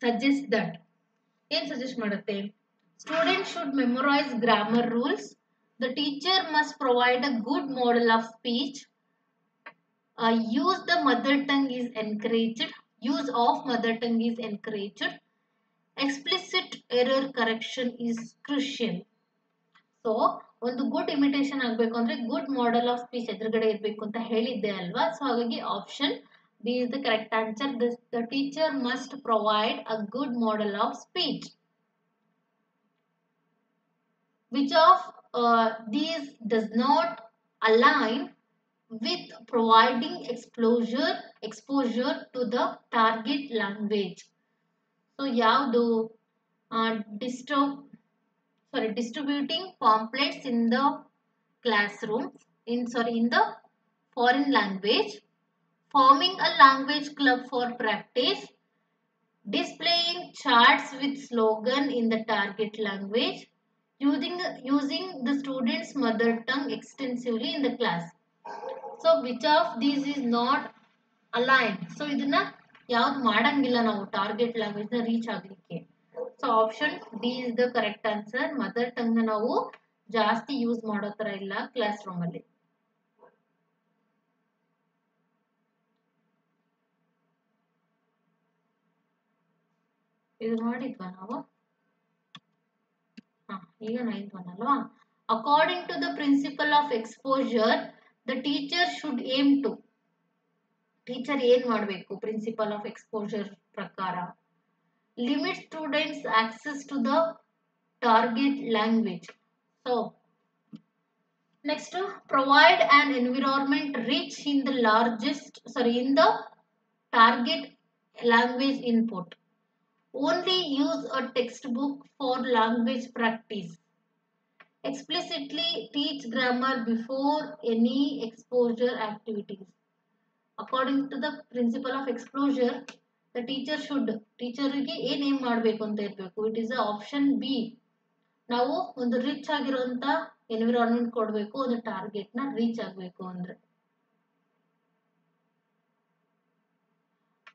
suggests that, ಏನು ಸಜೆಸ್ಟ್ ಮಾಡುತ್ತೆ? Students should memorize grammar rules. The teacher must provide a good model of speech. Use of mother tongue is encouraged. Explicit error correction is crucial. So ಒಂದು good imitation ಆಗಬೇಕು ಅಂದ್ರೆ good model of speech ಎದುರುಗಡೆ ಇರಬೇಕು ಅಂತ ಹೇಳಿದ್ದೆ ಅಲ್ವಾ. So ಹಾಗಾಗಿ option B is the correct answer. The teacher must provide a good model of speech. Which of these does not align with providing exposure to the target language? So ಯಾವುದು distributing pamphlets in the classroom in the foreign language, forming a language club for practice, displaying charts with slogan in the target language, using the students mother tongue extensively in the class. So which of these is not aligned? So ಇದನ್ನ ಯಾವ್ದು ಮಾಡಂಗಿಲ್ಲ ನಾವು target language ನ reach ಆಗ್ಲಿಕ್ಕೆ. So option D is the correct answer. Mother tongue ನ ನಾವು ಜಾಸ್ತಿ use ಮಾಡೋ ತರ ಇಲ್ಲ ಕ್ಲಾಸ್ ರೂಮ್ ಅಲ್ಲಿ. ಇದು ಮಾಡಿದ್ವಾ ನಾವು? ಈಗ 9th one ಅಲ್ವಾ? According to the principle of exposure, the teacher should aim to. Teacher ಏನ್ ಮಾಡಬೇಕು ಪ್ರಿನ್ಸಿಪಲ್ ಆಫ್ ಎಕ್ಸ್ಪೋಜರ್ ಪ್ರಕಾರ? Limit students access to the target language. So next, provide an environment rich in the in the target language input. Only use a textbook for language practice. Explicitly teach grammar before any exposure activities. According to the principle of exposure, the teacher ಗೆ ಏನ್ ಮಾಡಬೇಕು ಅಂತ ಇರಬೇಕು. It is option B. ನಾವು ಒಂದು rich ಆಗಿರುವಂತ environment ಕೊಡಬೇಕು, ಒಂದು ಟಾರ್ಗೆಟ್ ನ ರೀಚ್ ಆಗಬೇಕು ಅಂದ್ರೆ.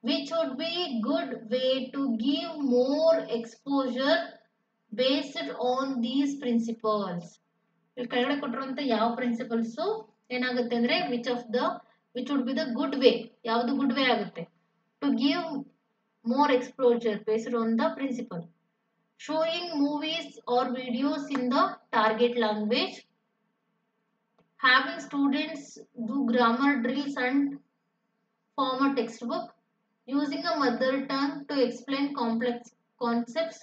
Which would be good way to give more exposure based on these principles. ಇಲ್ಲಿ ಕೆಳಗಡೆ ಕೊಟ್ಟಿರುವಂತ ಯಾವ ಪ್ರಿನ್ಸಿಪಲ್ಸ್ ಏನಾಗುತ್ತೆ ಅಂದ್ರೆ which would be the good way. ಯಾವುದು ಗುಡ್ ವೇ ಆಗುತ್ತೆ? To give more exposure based on the principle. Showing movies or videos in the target language. Having students do grammar drills and form a textbook. Using a mother tongue to explain complex concepts,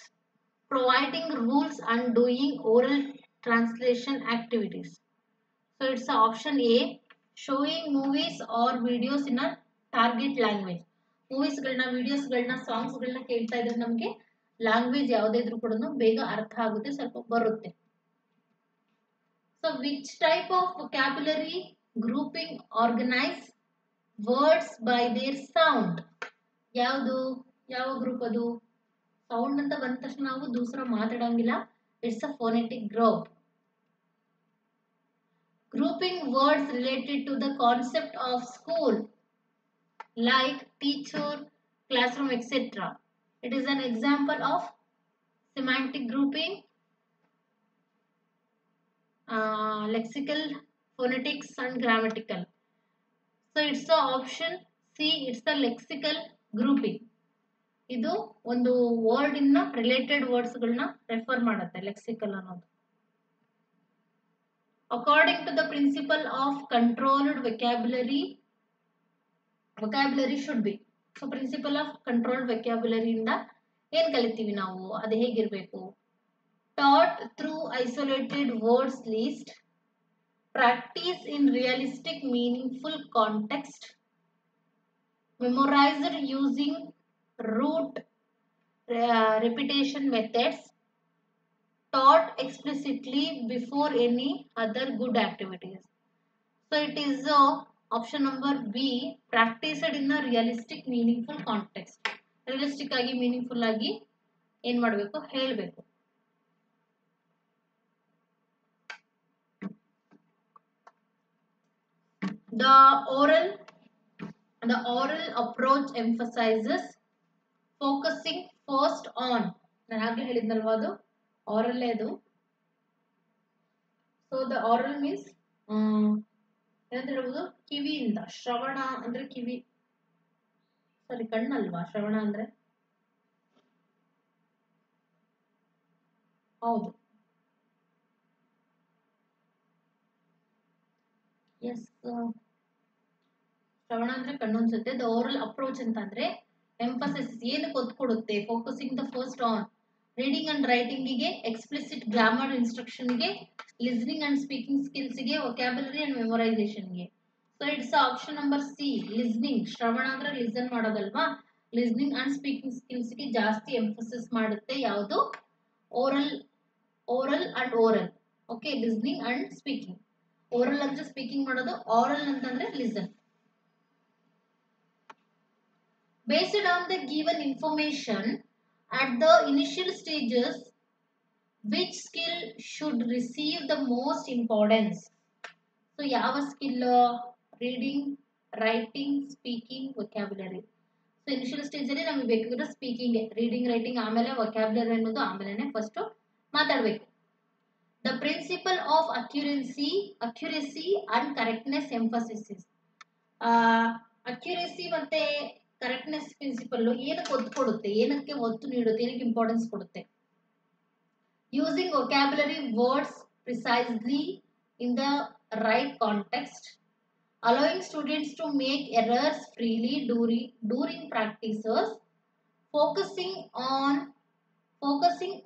providing rules and doing oral translation activities. So it's option A, showing movies or videos in a target language. Movies galna, videos galna, songs galna kelta idre namge language yavade idru kodanu bega artha agutte, ಸ್ವಲ್ಪ ಬರುತ್ತೆ. So which type of vocabulary grouping organize words by their sound? ಯಾವ ಗ್ರೂಪ್ ಅದು? Sound ಅಂತ ಬಂದ ತಕ್ಷಣ ನಾವು ದೂಸರ ಮಾತಾಡಂಗಿಲ್ಲ. It's a phonetic group. Grouping words related to the concept of school like teacher, classroom, etcetera. It is an example of semantic grouping. Lexical, phonetics and grammatical. So it's option C, it's the lexical grouping. ಇದು ಒಂದು word ಇನ್ನ related words ಗಳನ್ನ refer ಮಾಡುತ್ತೆ lexical ಅನ್ನೋದು. According to the principle of controlled vocabulary should be. So principle of controlled vocabulary ಇಂದ ಏನ್ ಕಲಿತೀವಿ ನಾವು? ಅದು ಹೇಗಿರ್ಬೇಕು? Taught through isolated words list, practice in realistic meaningful context, memorized using root repetition methods, taught explicitly before any other good activities. So it is option number B, practiced in a realistic meaningful context. Realistic agi meaningful agi ಏನು ಮಾಡಬೇಕು? ಹೇಳಬೇಕು. The oral approach emphasizes focusing first on. ನಾನು ಆಗಲೇ ಹೇಳಿದ್ನಲ್ವಾ ಅದು oral ಅದು. So the oral means ಏನಂತ ಹೇಳ್ಬೋದು? ಕಿವಿಯಿಂದ. ಶ್ರವಣ ಅಂದ್ರೆ ಕಿವಿ, ಸಾರಿ ಕಣ್ಣಲ್ವಾ ಶ್ರವಣ ಅಂದ್ರೆ? ಹೌದು, ಎಸ್, ಶ್ರವಣ ಅಂದ್ರೆ ಕಣ್ಣು ಅನ್ಸುತ್ತೆ. ದ ಓರಲ್ ಅಪ್ರೋಚ್ ಅಂತ ಅಂದ್ರೆ ಎಂಫಸಿಸ್ ಏನಕ್ಕೆ ಒತ್ತು ಕೊಡುತ್ತೆ? Focusing the first on reading and writing ಗೆ, ಎಕ್ಸ್ಪ್ಲಿಸಿಟ್ ಗ್ರಾಮರ್ ಇನ್ಸ್ಟ್ರಕ್ಷನ್ ಗೆ, ಲಿಸ್ನಿಂಗ್ ಅಂಡ್ ಸ್ಪೀಕಿಂಗ್ ಸ್ಕಿಲ್ಸ್ ಗೆ, ವೊಕ್ಯಾಬುಲರಿ ಅಂಡ್ ಮೆಮೊರೈಸೇಷನ್ ಗೆ. So it's option number C, listening. ಶ್ರವಣ ಅಂದ್ರೆ ಲಿಸನ್ ಮಾಡೋದಲ್ವಾ. ಲಿಸ್ನಿಂಗ್ ಅಂಡ್ ಸ್ಪೀಕಿಂಗ್ ಸ್ಕಿಲ್ಸ್ ಗೆ ಜಾಸ್ತಿ ಎಂಫಸಿಸ್ ಮಾಡುತ್ತೆ ಯಾವುದು? Oral and oral. Okay, listening and speaking. Oral ಅಂದ್ರೆ ಸ್ಪೀಕಿಂಗ್ ಮಾಡೋದು, ಆರಲ್ ಅಂತಂದ್ರೆ listen. Based on the given information at the initial stages, which skill should receive the most importance? So ಯಾವ skill? Reading, writing, speaking, vocabulary. So initial stage ಅಲ್ಲಿ ನಮಗೆ ಬೇಕಾಗಿರೋ speaking, reading, writing, ಆಮೇಲೆ vocabulary ಅನ್ನೋದು ಆಮೇಲೆ first ಮಾತಾಡಬೇಕು. The principle of accuracy and correctness emphasis. Accuracy ಮತ್ತೆ correctness principle ಏನಕ್ಕೆ ಒತ್ತು ಕೊಡುತ್ತೆ, ಏನಕ್ಕೆ ಒತ್ತು ನೀಡುತ್ತೆ, ಏನಕ್ಕೆ ಇಂಪಾರ್ಟೆನ್ಸ್ ಕೊಡುತ್ತೆ? Using vocabulary words precisely in the right context, allowing students to make errors freely during practices, focusing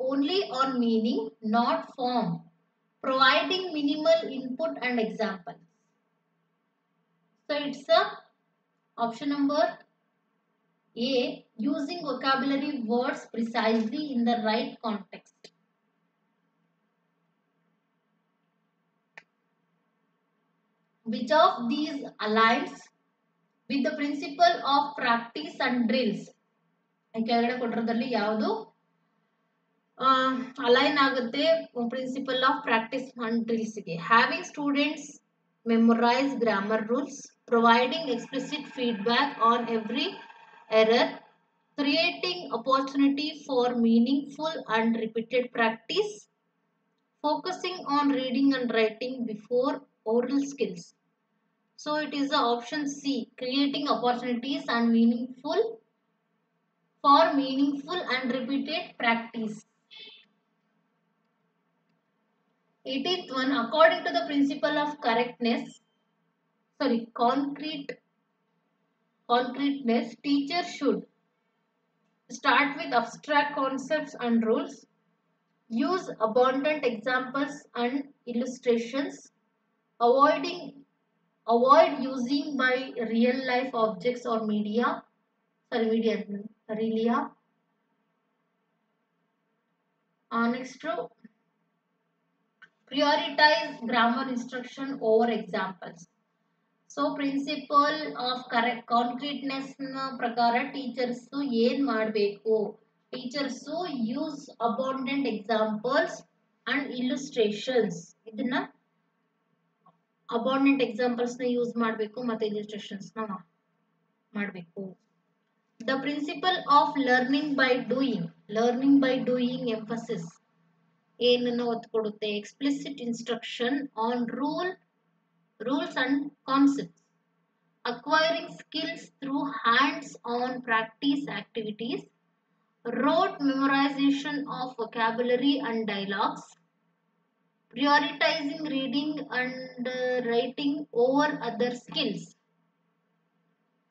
only on meaning, not form, providing minimal input and examples. So it's a option number A, using vocabulary words precisely in the right context. Which of these aligns with the principle of practice and drills? ಕೆಳಗಡೆ ಕೊಟ್ಟಿರೋದ್ರಲ್ಲಿ ಯಾವುದು align ಆಗುತ್ತೆ principle of practice and drills ಗೆ? Having students memorise grammar rules, providing explicit feedback on every error, creating opportunity for meaningful and repeated practice, focusing on reading and writing before oral skills. So it is the option C, creating opportunities and meaningful and repeated practice. 18th one, according to the principle of concreteness, teachers should start with abstract concepts and rules, use abundant examples and illustrations, avoid using by real life objects or media. Next to prioritize grammar instruction over examples. So principle of concreteness ನ ಪ್ರಕಾರ teachers ಏನ್ ಮಾಡಬೇಕು? Teachers use abundant examples and illustrations. ಇದನ್ನ abundant examples ನ use ಮಾಡಬೇಕು ಮತ್ತೆ illustrations ನ ಮಾಡಬೇಕು. The principle of learning by doing emphasis ಏನನ್ನ ಒತ್ತು ಕೊಡುತ್ತೆ? Explicit instruction on rules and concepts, acquiring skills through hands-on practice activities, rote memorization of vocabulary and dialogues, prioritizing reading and writing over other skills.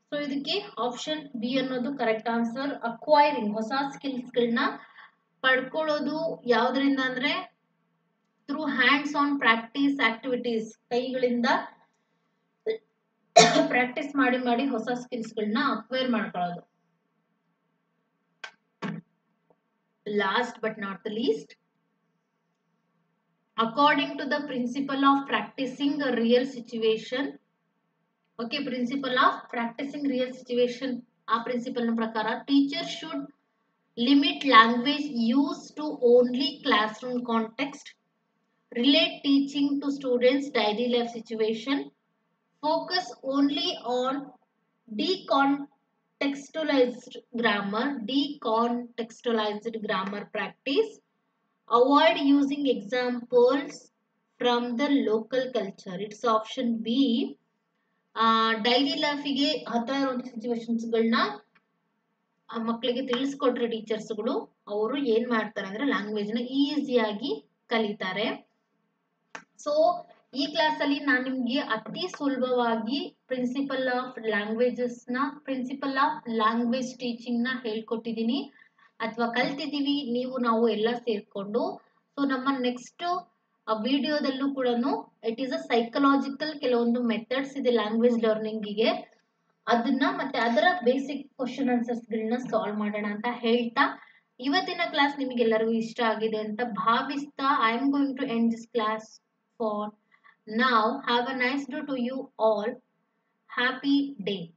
So ಇದಕ್ಕೆ option B ಅನ್ನೋದು correct answer. Acquiring, ಹೊಸ skills ಗಳನ್ನ ಪಡ್ಕೊಳ್ಳೋದು ಯಾವ್ದ್ರಿಂದ ಅಂದ್ರೆ through hands on practice activities, ಕೈಗಳಿಂದ practice ಮಾಡಿ ಹೊಸ ಸ್ಕಿಲ್ಸ್ ಗಳನ್ನ ಅಕ್ವೈರ್ ಮಾಡ್ಕೊಳ್ಳೋದು. Last but not the least, according to the principle of practicing real situation. Okay, principle of practicing real situation, ಆ ಪ್ರಿನ್ಸಿಪಲ್ ನ ಪ್ರಕಾರ teacher should limit language use to only classroom context, relate teaching to students daily life situation, focus only on decontextualized grammar practice, avoid using examples from the local culture. It's option B. Daily ಲೈಫಿಗೆ ಹತ್ರ ಇರೋ situations ಗಳನ್ನ ಮಕ್ಕಳಿಗೆ ತಿಳಿಸ್ಕೊಟ್ರೆ ಟೀಚರ್ಸ್ಗಳು ಅವರು ಏನ್ ಮಾಡ್ತಾರೆ ಅಂದ್ರೆ ಲ್ಯಾಂಗ್ವೇಜ್ ನ ಈಸಿಯಾಗಿ ಕಲಿತಾರೆ. ಸೊ ಈ ಕ್ಲಾಸ್ ಅಲ್ಲಿ ನಾನು ನಿಮ್ಗೆ ಅತಿ ಸುಲಭವಾಗಿ ಪ್ರಿನ್ಸಿಪಲ್ ಆಫ್ ಲ್ಯಾಂಗ್ವೇಜ್ ಟೀಚಿಂಗ್ ನ ಹೇಳ್ಕೊಟ್ಟಿದ್ದೀನಿ. ಅಥವಾ ಕಲ್ತಿದ್ದೀವಿ ನೀವು ನಾವು ಎಲ್ಲ ಸೇರ್ಕೊಂಡು. ಸೊ ನಮ್ಮ ನೆಕ್ಸ್ಟ್ ವಿಡಿಯೋದಲ್ಲೂ ಕೂಡ ಇಟ್ ಈಸ್ ಅ ಸೈಕಲಾಜಿಕಲ್ ಕೆಲವೊಂದು ಮೆಥಡ್ಸ್ ಇದೆ ಲ್ಯಾಂಗ್ವೇಜ್ ಲರ್ನಿಂಗಿಗೆ, ಅದನ್ನ ಮತ್ತೆ ಅದರ ಬೇಸಿಕ್ ಕ್ವಶನ್ ಆನ್ಸರ್ಸ್ಗಳನ್ನ ಸಾಲ್ವ್ ಮಾಡೋಣ ಅಂತ ಹೇಳ್ತಾ, ಇವತ್ತಿನ ಕ್ಲಾಸ್ ನಿಮಗೆಲ್ಲರಿಗೂ ಇಷ್ಟ ಆಗಿದೆ ಅಂತ ಭಾವಿಸ್ತಾ I am going to end this class for now. Have a nice day to you all. Happy day.